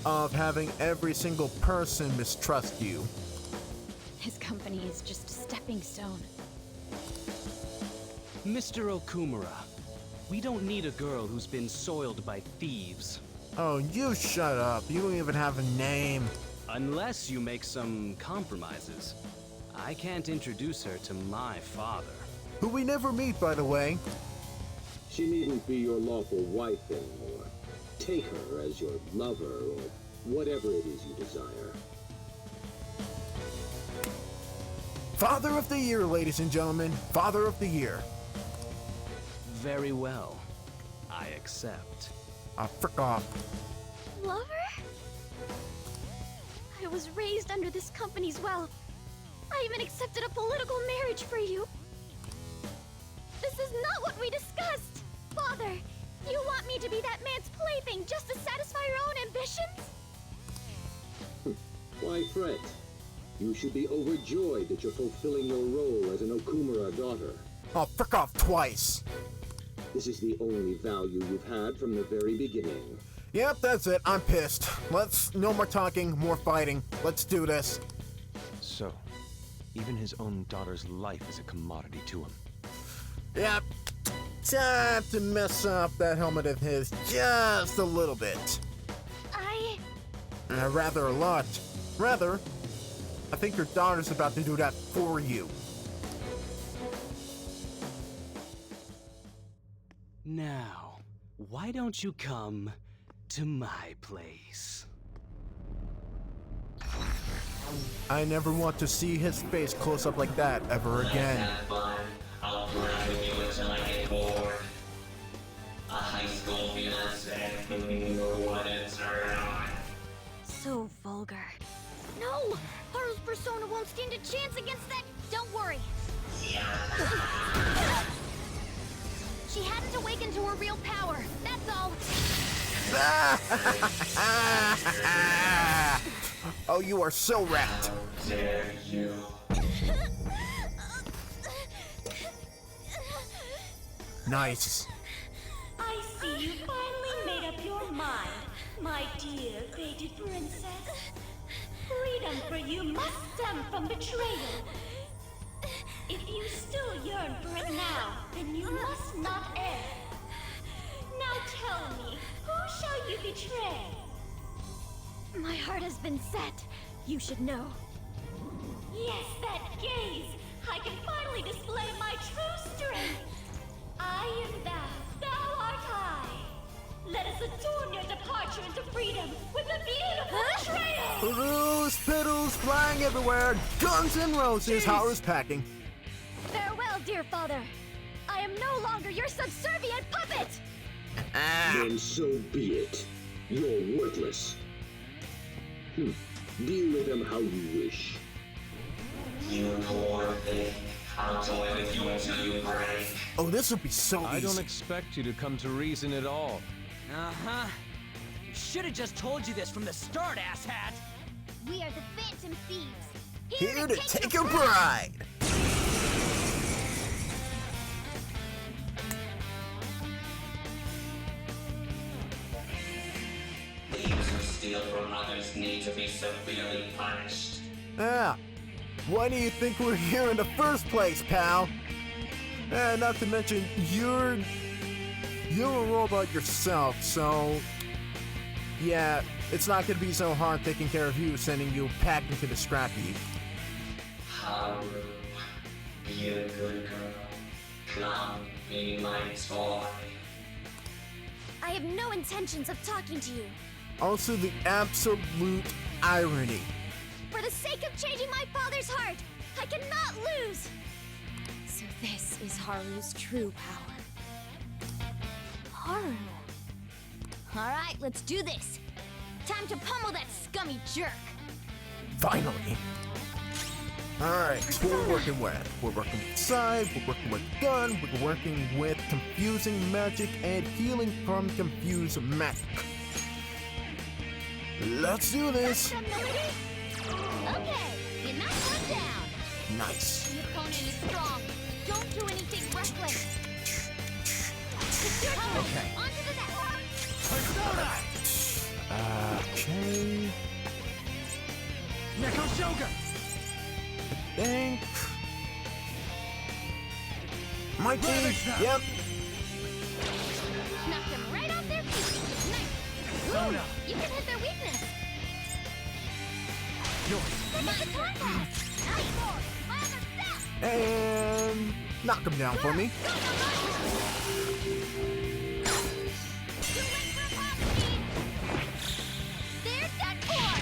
of having every single person mistrust you. His company is just a stepping stone. Mr. Okumura, we don't need a girl who's been soiled by thieves. Oh, you shut up. You don't even have a name. Unless you make some compromises. I can't introduce her to my father. Who we never meet, by the way. She needn't be your lawful wife anymore. Take her as your lover or whatever it is you desire. Father of the Year, ladies and gentlemen. Father of the Year. Very well. I accept. Frick off. Lover? I was raised under this company's wealth. I even accepted a political marriage for you. This is not what we discussed! Father, you want me to be that man's plaything just to satisfy your own ambitions? Why fret? You should be overjoyed that you're fulfilling your role as an Okumura daughter. Oh, frick off twice. This is the only value you've had from the very beginning. Yep, that's it. I'm pissed. No more talking, more fighting. Let's do this. So, even his own daughter's life is a commodity to him. Yep. Time to mess up that helmet of his just a little bit. Rather a lot. Rather, I think your daughter's about to do that for you. Now, why don't you come to my place? I never want to see his face close up like that ever again. I'll play with you until I get bored. A high school fiancé, what is around? So vulgar. No! Haru's persona won't stand a chance against that. Don't worry. She hadn't awakened to her real power. That's all. Oh, you are so wrapped. How dare you? Nice. I see you finally made up your mind, my dear faded princess. Freedom for you must stem from betrayal. If you still yearn for it now, then you must not err. Now tell me, who shall you betray? My heart has been set. You should know. Yes, that gaze! I can finally display my true strength! I am thou, thou art I! Let us adorn your departure into freedom with a beautiful trail! Rose petals flying everywhere, Guns N' Roses, Haru's packing. Farewell, dear father. I am no longer your subservient puppet! Then so be it. You're worthless. Deal with them how you wish. You poor thing. I'll toy with you until you break. Oh, this would be so I easy. don't expect you to come to reason at all. Uh-huh. Should have just told you this from the start, asshat. We are the Phantom Thieves. Here to take your bride. Thieves who steal from others need to be severely punished. Ah, why do you think we're here in the first place, pal? Not to mention, you're a robot yourself, so yeah, it's not gonna be so hard taking care of you, sending you packing to the scrap heap. Haru, be a good girl. Come, be my toy. I have no intentions of talking to you. Also, the absolute irony. For the sake of changing my father's heart, I cannot lose! So this is Haru's true power. Haru. Alright, let's do this. Time to pummel that scummy jerk. Finally. Alright, what we're working with. We're working with scythe, we're working with gun, we're working with confusing magic and healing from confused magic. Let's do this! Okay, you knocked one down. Nice. The opponent is strong. Don't do anything reckless. It's your turn. Okay. On to the next. Persona! Okay. Neko Shogun! Think. Might be. Ravage them. Yep. Knock them right off their feet. Nice. Persona! Ooh, you can hit their weakness. Yours. Make a contact. Nice. My other step. And knock him down for me. Too late for apology. There's that core.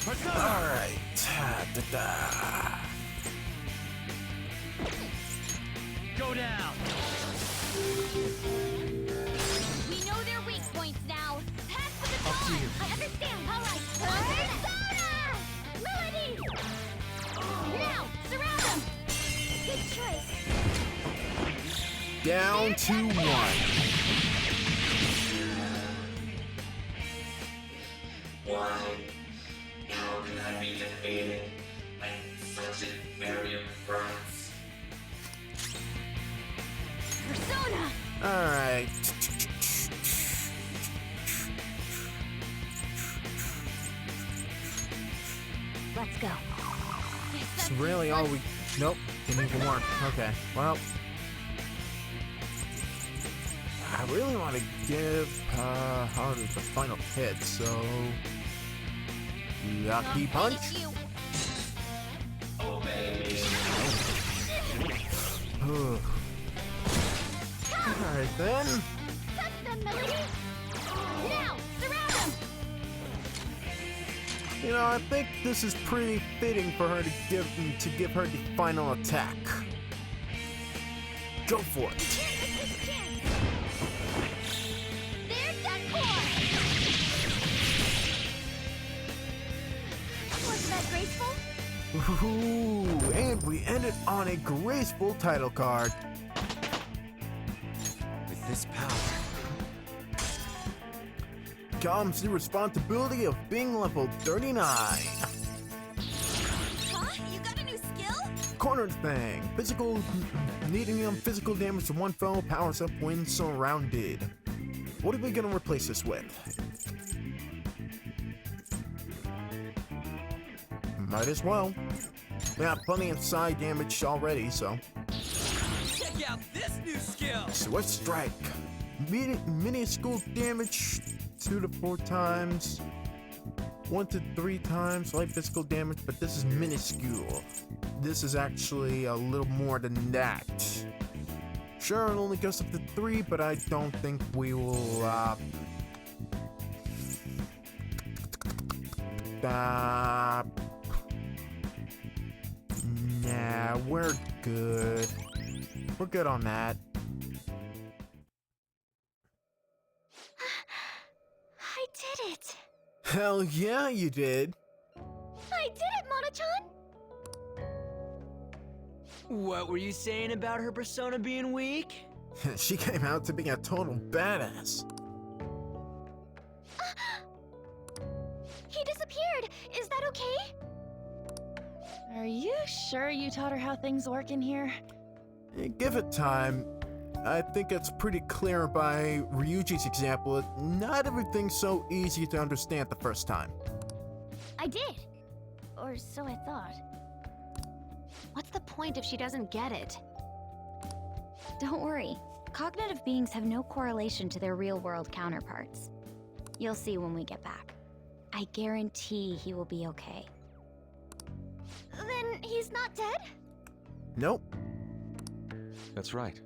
Persona! Alright. Da-da. Go down! We know their weak points now. Pass the Up to baton. you. I understand. All right. Persona! Melody! Now, surround them. Good choice. Down to one. Why? How can I be defeated by such inferior brats? Persona! Alright. Let's go. It's really all we. Nope. Didn't even work. Okay. Well. I really want to give Haru the final hit, so. Lucky punch? Obey me. Alright then. Touch them, Melody! Now, surround them! You know, I think this is pretty fitting for her to give her the final attack. Go for it. There's that core! Wasn't that graceful? Ooh, and we ended on a graceful title card. With this power, Comes the responsibility of being level 39. Huh? You got a new skill? Corner thing. Physical, needing physical damage to one foe, powers up when surrounded. What are we gonna replace this with? Might as well. We have plenty of side damage already, so. Check out this new skill! Swift Strike. Minuscule damage 2 to 4 times. 1 to 3 times light physical damage, but this is minuscule. This is actually a little more than that. Sure, it only goes up to 3, but I don't think we will, nah, we're good. We're good on that. I did it! Hell yeah, you did. I did it, Mono-chan! What were you saying about her persona being weak? She came out to be a total badass. He disappeared! Is that okay? Are you sure you taught her how things work in here? Give it time. I think it's pretty clear by Ryuji's example that not everything's so easy to understand the first time. I did. Or so I thought. What's the point if she doesn't get it? Don't worry. Cognitive beings have no correlation to their real-world counterparts. You'll see when we get back. I guarantee he will be okay. Then he's not dead? Nope. That's right.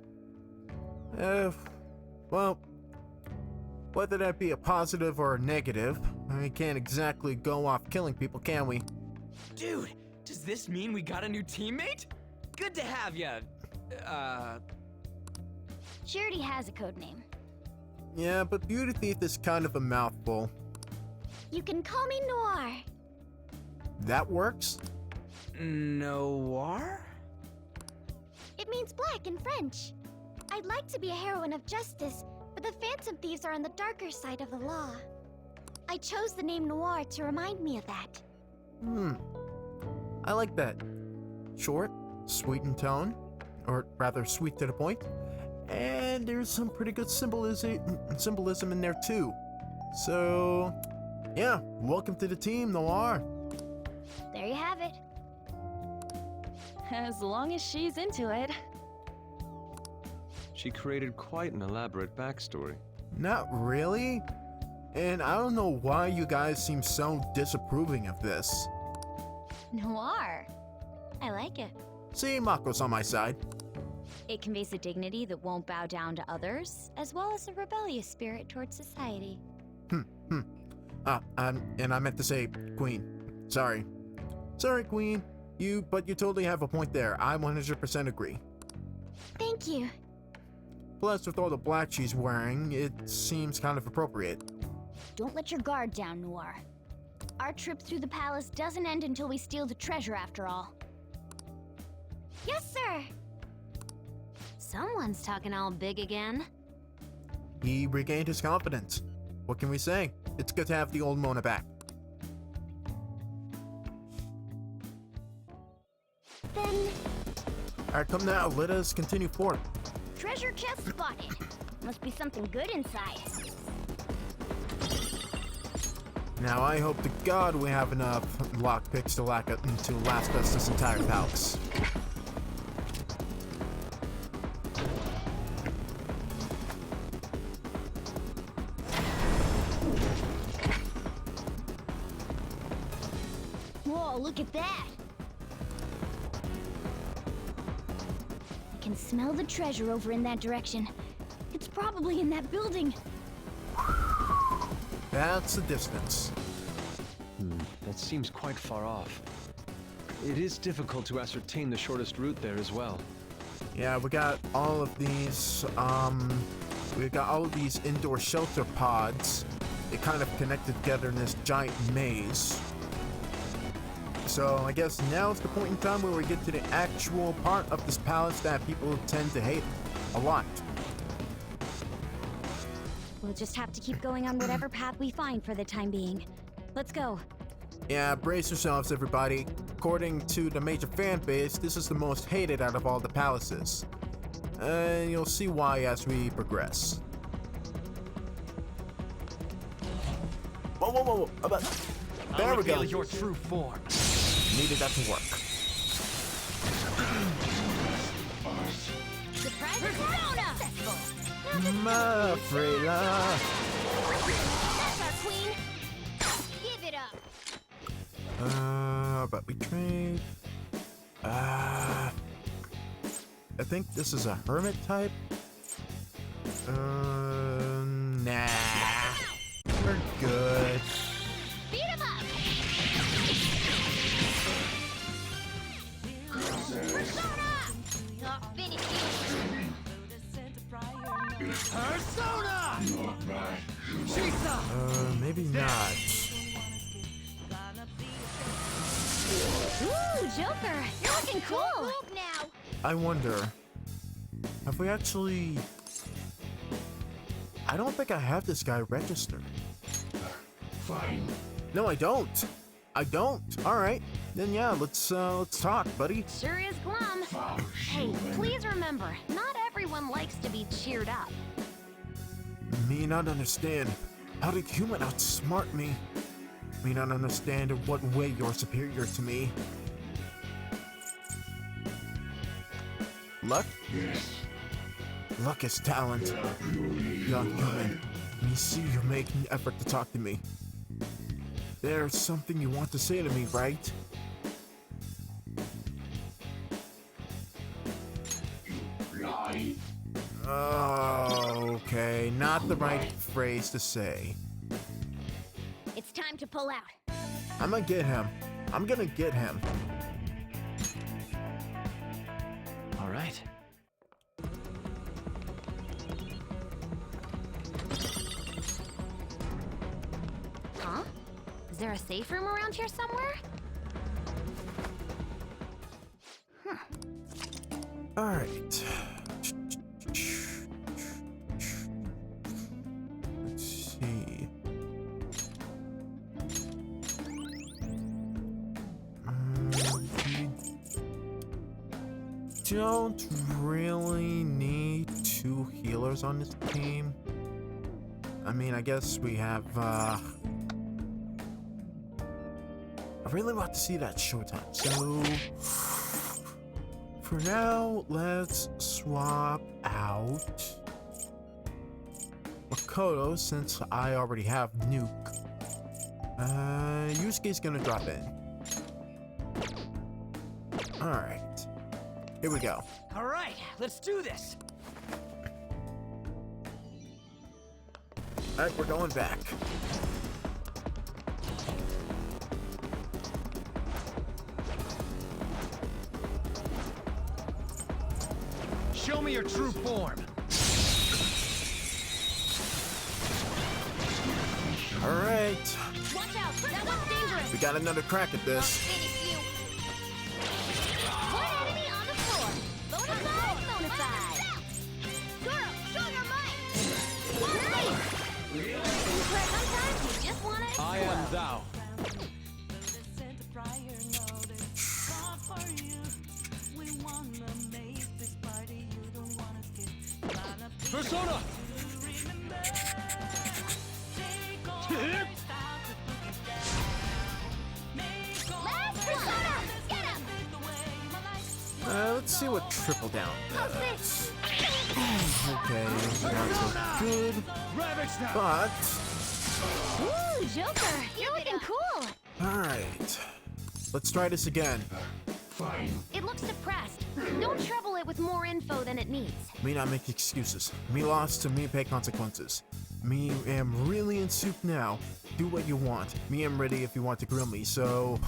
Well, whether that be a positive or a negative, we can't exactly go off killing people, can we? Dude, does this mean we got a new teammate? Good to have ya. She already has a code name. Yeah, but Beauty Thief is kind of a mouthful. You can call me Noir. That works? Noir? It means black in French. I'd like to be a heroine of justice, but the Phantom Thieves are on the darker side of the law. I chose the name Noir to remind me of that. I like that. Short, sweet in tone, or rather sweet to the point. And there's some pretty good symbolism in there too. So, yeah, welcome to the team, Noir. There you have it. As long as she's into it. She created quite an elaborate backstory. Not really. And I don't know why you guys seem so disapproving of this. Noir. I like it. See, Mako's on my side. It conveys a dignity that won't bow down to others, as well as a rebellious spirit towards society. And I meant to say Queen. Sorry. Sorry, Queen. But you totally have a point there. I 100% agree. Thank you. Plus, with all the black she's wearing, it seems kind of appropriate. Don't let your guard down, Noir. Our trip through the palace doesn't end until we steal the treasure after all. Yes, sir! Someone's talking all big again. He regained his confidence. What can we say? It's good to have the old Mona back. Then... Alright, come now, let us continue forward. treasure chest spotted. Must be something good inside. Now I hope to God we have enough lockpicks to last us this entire palace. Whoa, look at that! I can smell the treasure over in that direction. It's probably in that building. That's the distance. That seems quite far off. It is difficult to ascertain the shortest route there as well. Yeah, we got all of these, indoor shelter pods. They kind of connected together in this giant maze. So I guess now is the point in time where we get to the actual part of this palace that people tend to hate a lot. We'll just have to keep going on whatever path we find for the time being. Let's go. Yeah, brace yourselves, everybody. According to the major fan base, this is the most hated out of all the palaces. And you'll see why as we progress. Whoa, whoa, whoa, whoa. There we go. Reveal your true form. Needed that to work. Surprise persona! Ma Freyla. That's our queen. Give it up. But we trade. I think this is a hermit type. Nah. We're good. Beat him up. Persona! I'll finish you. Persona! Maybe not. Ooh, Joker, you're looking cool. Move now. I wonder, have we actually... I don't think I have this guy registered. Fine. No, I don't. I don't. All right. Then yeah, let's talk, buddy. Sure is glum. Hey, please remember, not everyone likes to be cheered up. Me not understand. How did human outsmart me? Me not understand in what way you're superior to me. Luck? Yes. Luck is talent. Young human, me see you make an effort to talk to me. There's something you want to say to me, right? Lie. Oh, okay. Not the right phrase to say. It's time to pull out. I'm gonna get him. I'm gonna get him. All right. Huh? Is there a safe room around here somewhere? All right. Let's see. We don't really need 2 healers on this team. I mean, I guess we have, I really want to see that showtime, so... For now, let's swap out Makoto since I already have Nuke. Yusuke's gonna drop in. Alright. Here we go. All right, let's do this. Alright, we're going back. Show me your true form. Alright. Watch out. That one's dangerous. We got another crack at I'll this. finish you. One enemy on the floor. Bonafide. Girl, show your might. Nice! But sometimes you just want to I am thou. Persona! Last persona. Get him. Let's see what triple down does. Okay, not so good, Ravage now. but Ooh, Joker, you're looking cool. alright. Let's try this again. Fine. It looks depressed. Don't trouble it with more info than it needs. Me not make excuses. Me lost to me pay consequences. Me am really in soup now. Do what you want. Me am ready if you want to grill me, so...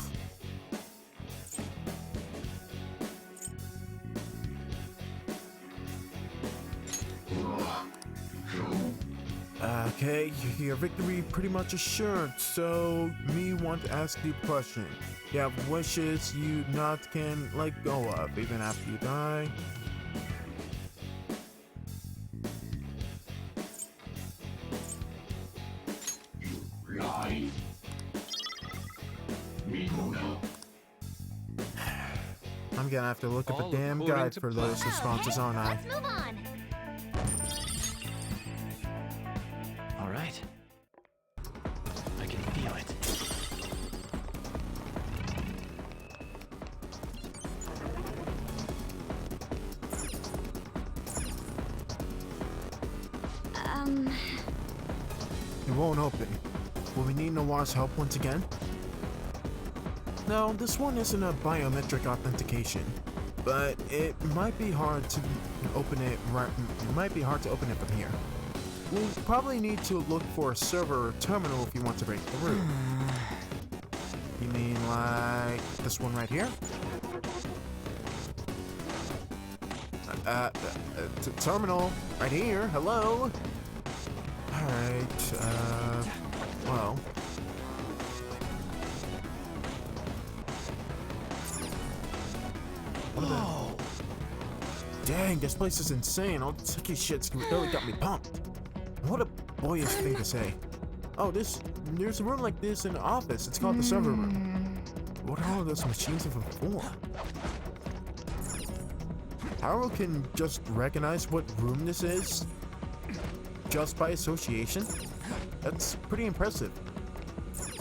Okay, your victory pretty much assured, so me want to ask you a question. You have wishes you not can let go of, even after you die? Lie. Mikono. I'm gonna have to look up All a damn according guide to for plan. those responses, aren't I? Let's move on. All right. I can feel it. won't open. Will we need Noir's help once again? No, this one isn't a biometric authentication, but it might be hard to open it from here. We'll probably need to look for a server or terminal if you want to break through. You mean like this one right here? Terminal right here. Hello. All right. Well. Whoa. Dang, this place is insane. All the sticky shit's really got me pumped. What a boyish thing to say. Oh, there's a room like this in the office. It's called the server room. What are all those machines even for? Haru can just recognize what room this is just by association. That's pretty impressive.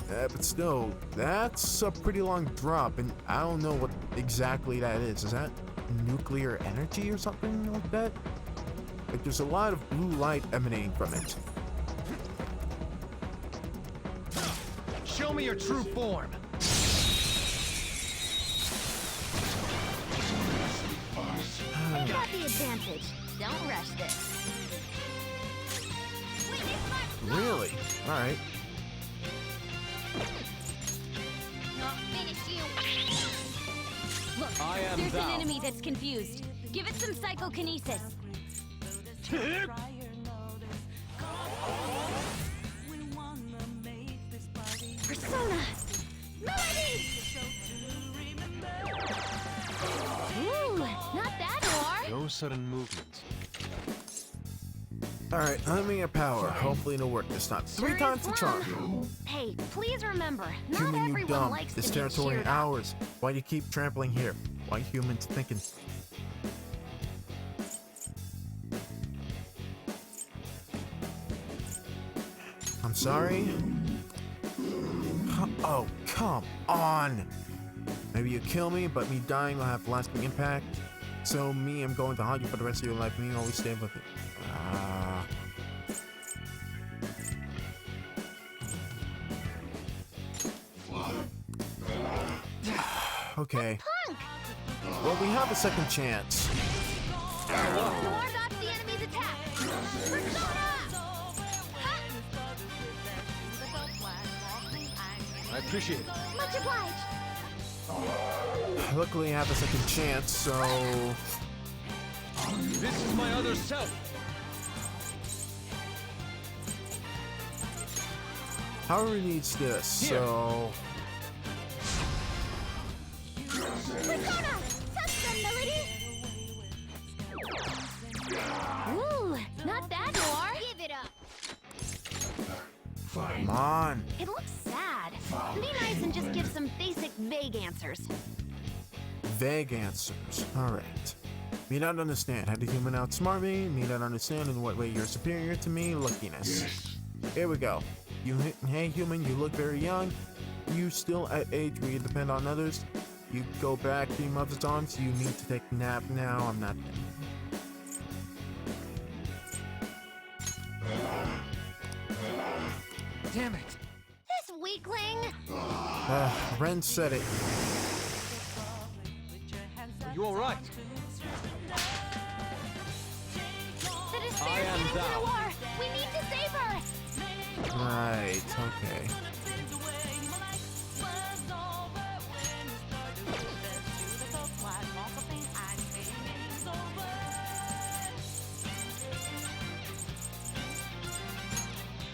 But still, that's a pretty long drop, and I don't know what exactly that is. Is that nuclear energy or something like that? Like, there's a lot of blue light emanating from it. Show me your true form. You got the advantage. Don't rush this. Really? All right. Not finish you. Look, I am there's thou. an enemy that's confused. Give it some psychokinesis. Persona! Melody! Ooh, not that far. No sudden movements. All right, unlimited power. Hopefully it'll work this time. Three times the charm. Hey, please remember, not Human, you everyone dumb. likes This to be territory cheered in up. ours. Why do you keep trampling here? Why humans thinking? I'm sorry? Oh, come on! Maybe you kill me, but me dying will have lasting impact. So me, I'm going to haunt you for the rest of your life. Me, always stay with it. Okay. Well, we have a second chance. Noir dodged the enemy's attack. Persona! I appreciate it. Much obliged. Luckily, I have a second chance, so... This is my other self. Haru needs this, Here. so... Persona! Touch them, Melody! Ooh, not that Noir. Give it up. Come on. It looks sad. Be nice and just give some basic, vague answers. Vague answers. Alright. Me not understand. Had the human outsmart me. Me not understand in what way you're superior to me. Luckiness. Here we go. Hey human, you look very young. You still at age where you depend on others. You go back to your mother's arms. You need to take a nap now. I'm not... Damn it. This weakling! Ren said it. Are you all right? The despair's I am getting to thou. the war! We need to save her! Right, okay.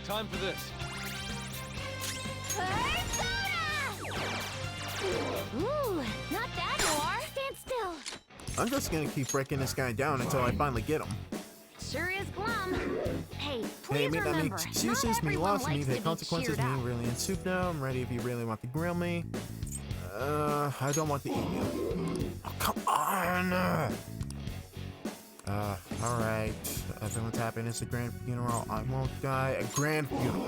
Time for this. Persona! Ooh, not that Noir. Stand still. I'm just gonna keep breaking this guy down until I finally get him. Sure is glum. Hey, please Hey, me that remember, makes excuses, not me everyone lost, me likes the to be consequences, cheered me up. really in soup now. I'm ready if you really want to grill me. I don't want to eat you. Oh, come on! Alright. Everyone's happy. It's a grand funeral. I won't die. A grand funeral.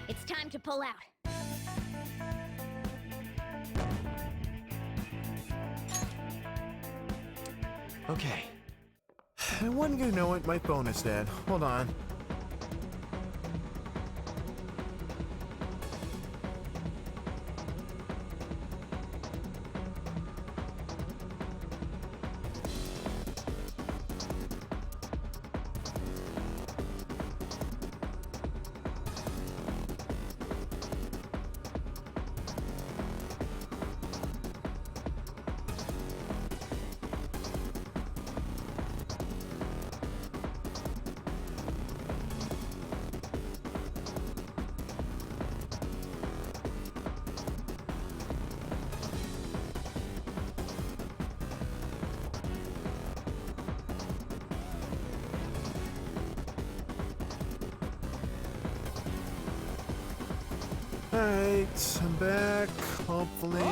It's time to pull out. Okay. And wouldn't you know it, my phone is dead. Hold on. Alright, I'm back, hopefully.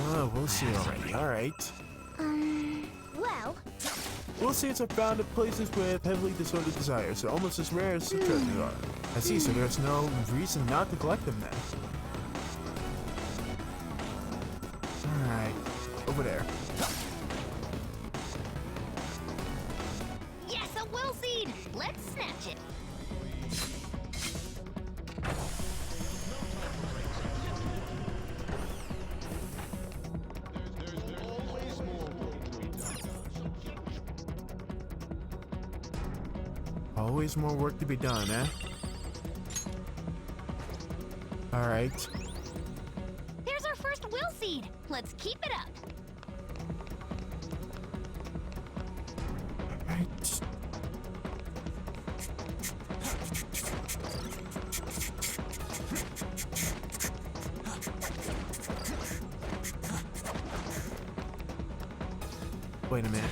Oh, we'll see already, alright. Well, We'll see it's found in places with heavily disordered desires, so almost as rare as the treasures are. I see, so there's no reason not to collect them then. Alright, over there. yes, a will seed! Let's snatch it. Always more work to be done, eh? Alright. There's our first will seed. Let's keep it up. Alright. Wait a minute.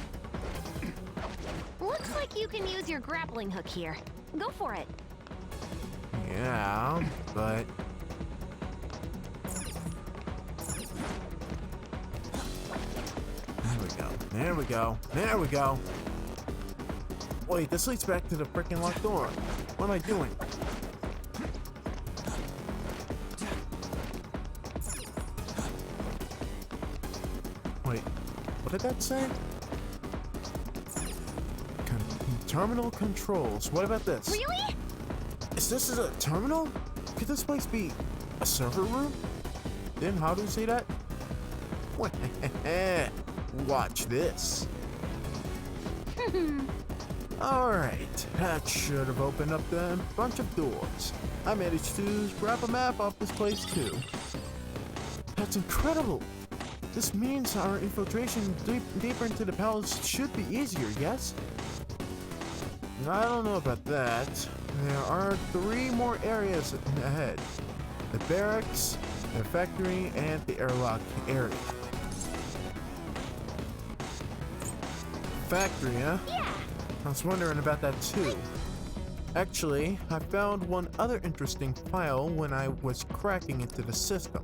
Looks like you can use your grappling hook here. Go for it. Yeah, but... There we go. There we go. There we go. Wait, this leads back to the freaking locked door. What am I doing? Wait, what did that say? Terminal controls. What about this? Really? Is this a terminal? Could this place be a server room? Didn't Haru say that? Watch this. Alright, that should have opened up a bunch of doors. I managed to grab a map off this place too. That's incredible. This means our infiltration deeper into the palace should be easier, yes? I don't know about that. There are 3 more areas ahead. The barracks, the factory, and the airlock area. Factory, huh? Yeah. I was wondering about that too. Actually, I found one other interesting file when I was cracking into the system.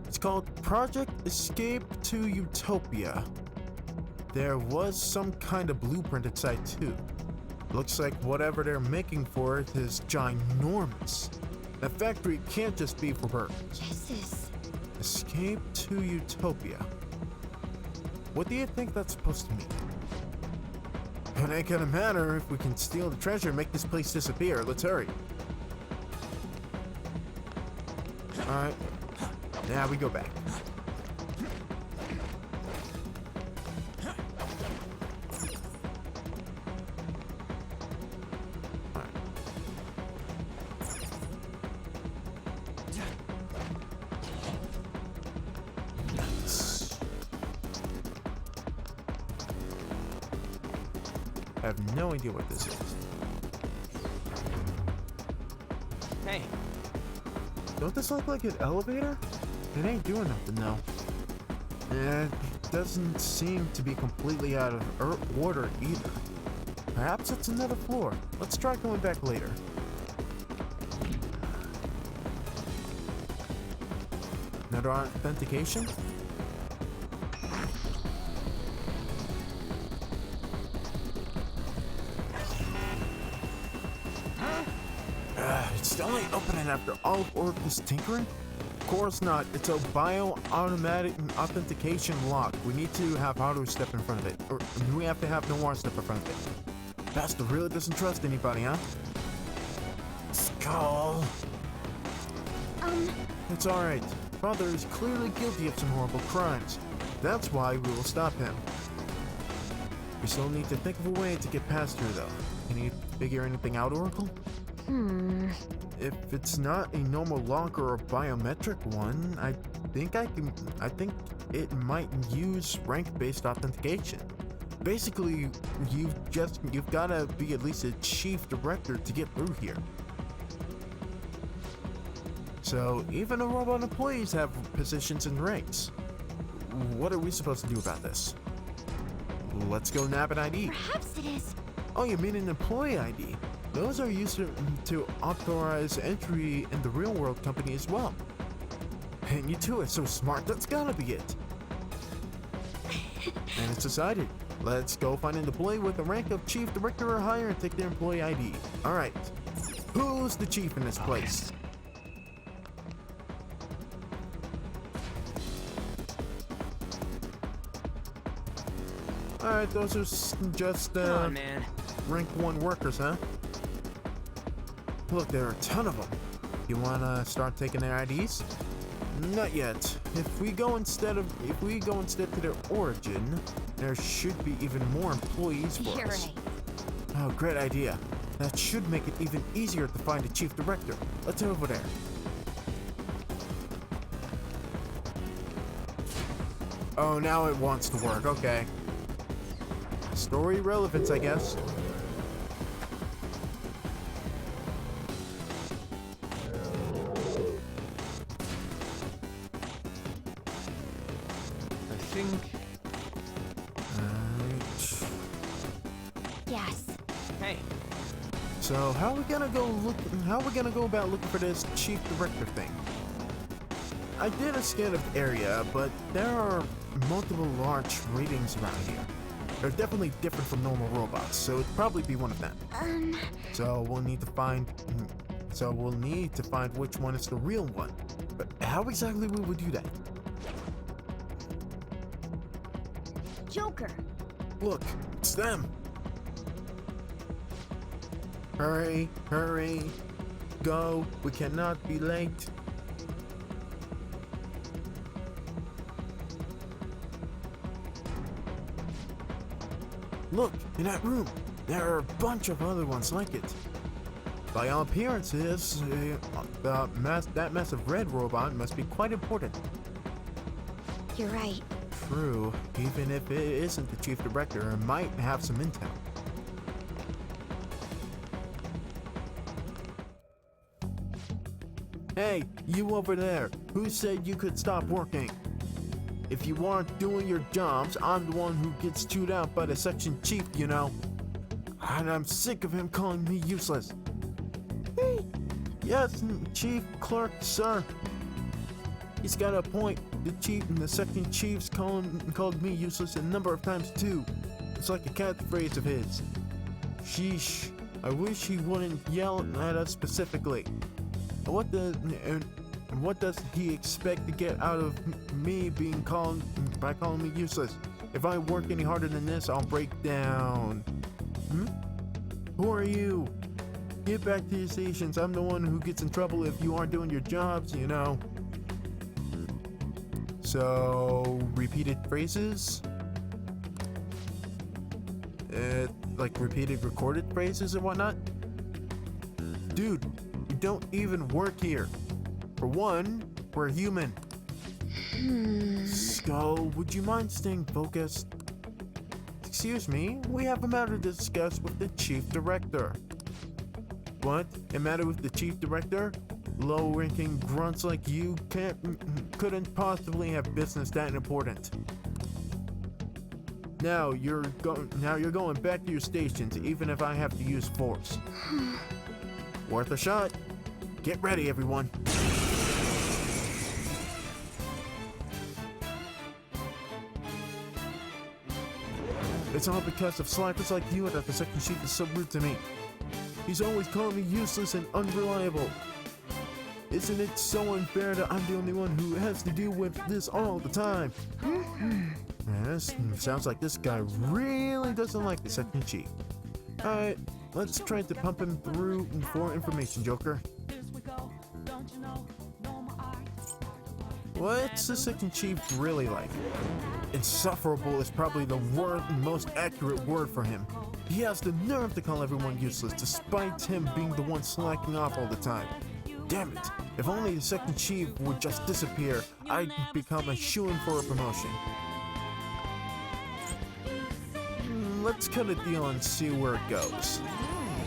It's called Project Escape to Utopia. There was some kind of blueprint inside too. Looks like whatever they're making for it is ginormous. The factory can't just be for birds. Jesus. Escape to Utopia. What do you think that's supposed to mean? It ain't gonna matter if we can steal the treasure and make this place disappear. Let's hurry. Alright. Now we go back. I have no idea what this is. Hey, Don't this look like an elevator? It ain't doing nothing though. It doesn't seem to be completely out of order either. Perhaps it's another floor. Let's try going back later. Another authentication? It's still only opening after all of Oracle's tinkering? course not. It's a bio-automatic authentication lock. We need to have Haru step in front of it. Or we have to have Noir step in front of it. Bastard really doesn't trust anybody, huh? Skull. It's alright. Father is clearly guilty of some horrible crimes. That's why we will stop him. We still need to think of a way to get past her, though. Can you figure anything out, Oracle? If it's not a normal lock or a biometric one, I think it might use rank-based authentication. Basically, you've gotta be at least a chief director to get through here. So even the robot employees have positions and ranks. What are we supposed to do about this? Let's go nab an ID. Perhaps it is. Oh, you mean an employee ID? Those are used to authorize entry in the real-world company as well. And you two are so smart, that's gotta be it. And it's decided. Let's go find an employee with the rank of chief director or higher and take their employee ID. Alright. Who's the chief in this place? Alright, those are just Come on, man. rank 1 workers, huh? Look, there are a ton of them. You wanna start taking their IDs? Not yet. If we go instead to their origin, there should be even more employees for You're us. right. Oh, great idea. That should make it even easier to find a chief director. Let's head over there. Oh, now it wants to work. Okay. Story relevance, I guess. I think. Yes. Hey, So how are we gonna go about looking for this chief director thing? I did a scan of the area, but there are multiple large ratings around here. They're definitely different from normal robots, so it'd probably be one of them. So we'll need to find which one is the real one. But how exactly we would do that? Joker. Look, it's them. Hurry, hurry. Go, we cannot be late. Look, in that room, there are a bunch of other ones like it. By all appearances, that massive red robot must be quite important. You're right. True, even if it isn't the chief director, it might have some intel. Hey, you over there, who said you could stop working? If you aren't doing your jobs, I'm the one who gets chewed out by the section chief, you know. And I'm sick of him calling me useless. Hey, yes, chief clerk, sir. He's got a point. The section chief's called me useless a number of times too. It's like a catchphrase of his. Sheesh, I wish he wouldn't yell at us specifically. What does he expect to get out of me by calling me useless? If I work any harder than this, I'll break down. Who are you? Get back to your stations. I'm the one who gets in trouble if you aren't doing your jobs, you know. So, repeated phrases? Like repeated recorded phrases and whatnot? Dude, we don't even work here. For one, we're human. Skull, would you mind staying focused? Excuse me, we have a matter to discuss with the chief director. What? A matter with the chief director? Low-ranking grunts like you couldn't possibly have business that important. Now you're going back to your stations, even if I have to use force. Worth a shot. Get ready, everyone. It's all because of slackers like you that the second chief is so rude to me. He's always calling me useless and unreliable. Isn't it so unfair that I'm the only one who has to deal with this all the time? Yes, sounds like this guy really doesn't like the second chief. Alright, let's try to pump him through for information, Joker. What's the second chief really like? Insufferable is probably the most accurate word for him. He has the nerve to call everyone useless, despite him being the one slacking off all the time. Damn it, if only the second chief would just disappear, I'd become a shoo-in for a promotion. Let's cut a deal and see where it goes.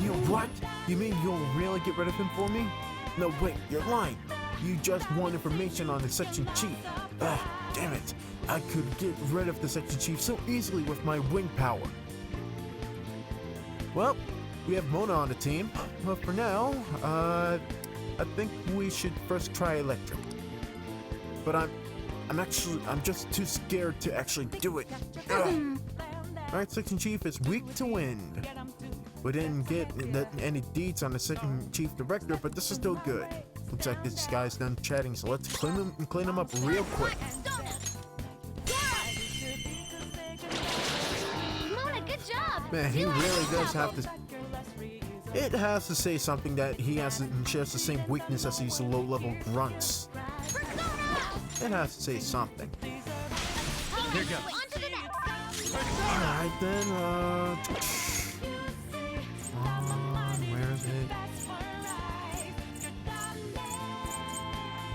You what? You mean you'll really get rid of him for me? No, wait, you're lying. You just want information on the section chief. Damn it. I could get rid of the section chief so easily with my wing power. Well, we have Mona on the team, but for now, I think we should first try electric. But I'm just too scared to actually do it. Alright, section chief is weak to wind. We didn't get any deeds on the second chief director, but this is still good. Looks like this guy's done chatting, so let's clean him up real quick. Mona, good job! Man, he really does have to. It has to say something that he shares the same weakness as these low-level grunts. It has to say something. Here goes. Alright then, where is it?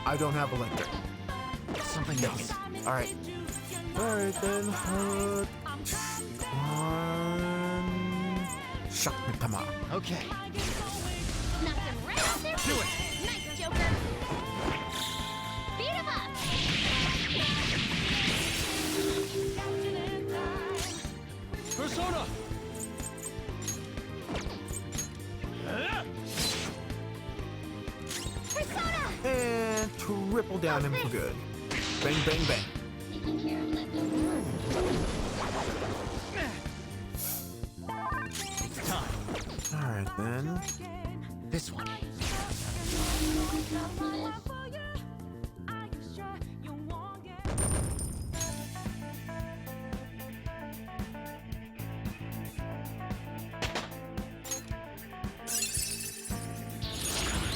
I don't have electric. Something else. Alright. Alright then, shock me, come on. Okay. Nothing right out there. Do it. Nice, Joker. Beat him up. Persona! Persona! And triple down him for good. Bang, bang, bang. Taking care of leftovers. It's time. Alright then. This one.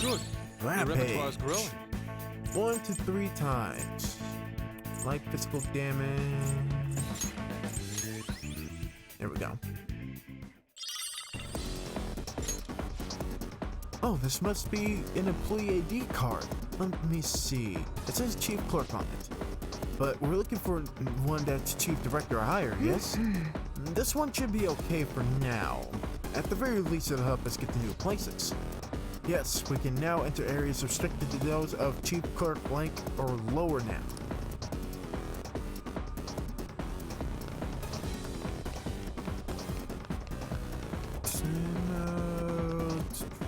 Good. Your Rampage. repertoire's growing. 1 to 3 times. Light physical damage. There we go. Oh, this must be an employee ID card. Let me see. It says chief clerk on it. But we're looking for one that's chief director or higher, yes? This one should be okay for now. At the very least, it'll help us get to new places. Yes, we can now enter areas restricted to those of chief clerk rank or lower now. Let's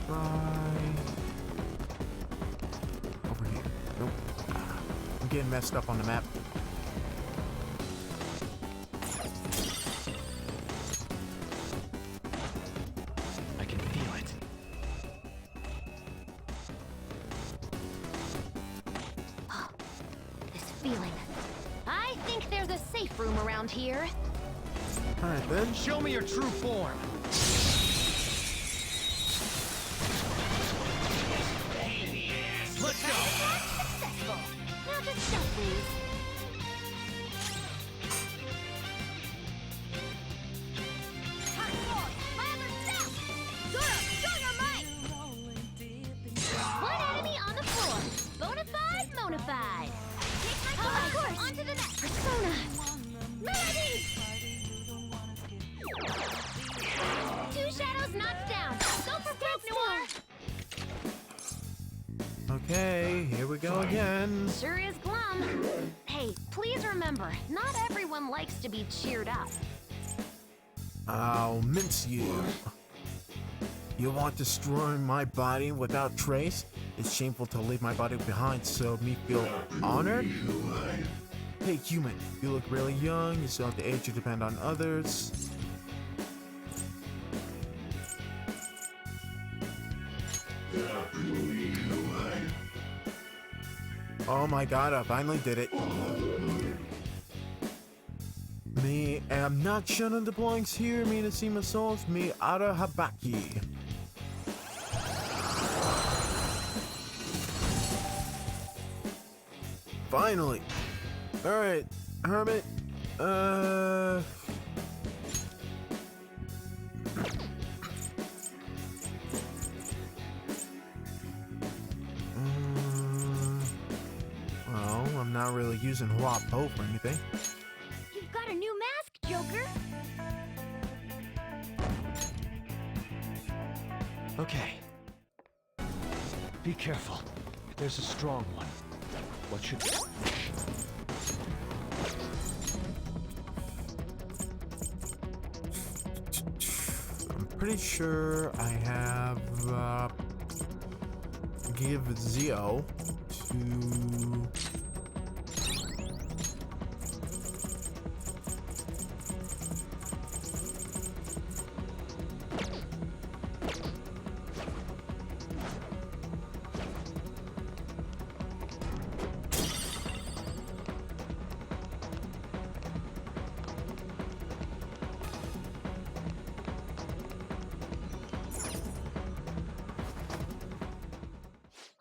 try over here. Nope. I'm getting messed up on the map. I can feel it. This feeling. I think there's a safe room around here. Alright then. Show me your true form. Let's go. Successful. Now just jump, please. One enemy on the floor. Bonafide, Monafide. Take my course. On to the next. Persona. Melody. 2 shadows knocked down. Go for Broke Noir. Okay, here we go again. Sure is glum. Hey, please remember, not everyone likes to be cheered up. I'll mince you. You want to destroy my body without trace? It's shameful to leave my body behind, so me feel honored? Hey human, you look really young, you still have the age to depend on others. Oh my god, I finally did it. Me am not shunning the blanks here, me to see my souls, me ara habaki. Finally. Alright, Hermit. Well, I'm not really using Hua Po for anything. You've got a new mask, Joker. Okay. Be careful. There's a strong one. What should... I'm pretty sure I have give Zio to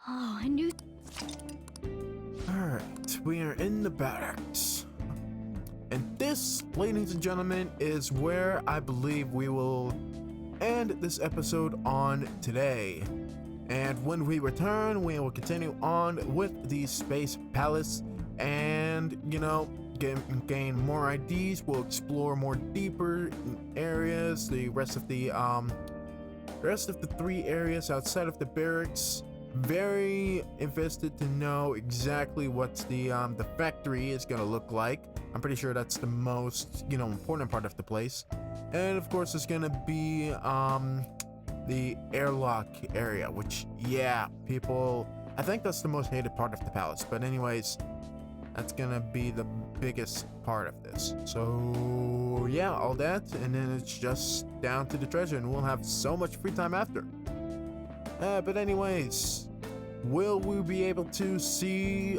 Oh, I knew. Alright, we are in the barracks. And this, ladies and gentlemen, is where I believe we will end this episode on today. And when we return, we will continue on with the Space Palace and, you know, gain more IDs. We'll explore more deeper areas, the rest of the 3 areas outside of the barracks. Very invested to know exactly what the factory is gonna look like. I'm pretty sure that's the most, you know, important part of the place. And of course, it's gonna be the airlock area, which, yeah, people, I think that's the most hated part of the palace. But anyways, that's gonna be the biggest part of this. So yeah, all that, and then it's just down to the treasure, and we'll have so much free time after. But anyways, will we be able to see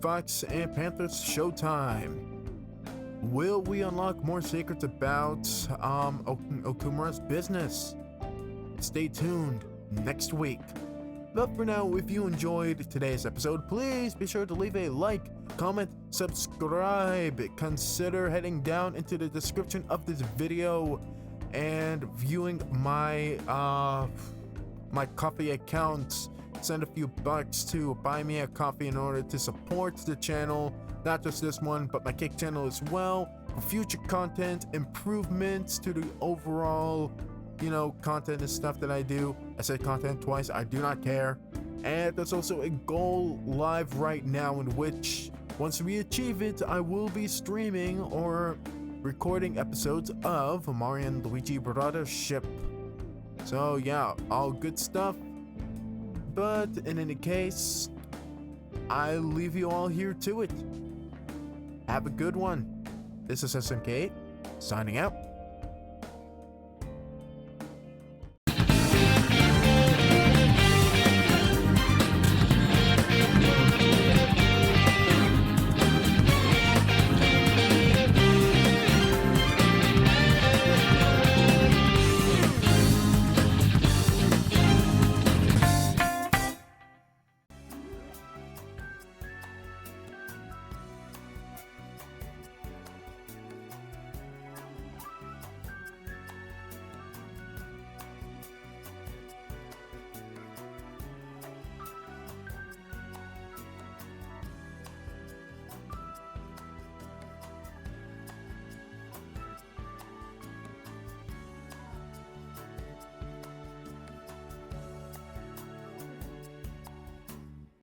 Fox and Panther's showtime? Will we unlock more secrets about Okumura's business? Stay tuned next week. But for now, if you enjoyed today's episode, please be sure to leave a like, comment, subscribe. Consider heading down into the description of this video and viewing my my coffee account. Send a few bucks to buy me a coffee in order to support the channel, not just this one, but my cake channel as well, for future content, improvements to the overall, you know, content and stuff that I do. I said content twice, I do not care. And there's also a goal live right now in which, once we achieve it, I will be streaming or recording episodes of Mario and Luigi Brothership. So yeah, all good stuff. But in any case, I leave you all here to it. Have a good one. This is SMK, signing out.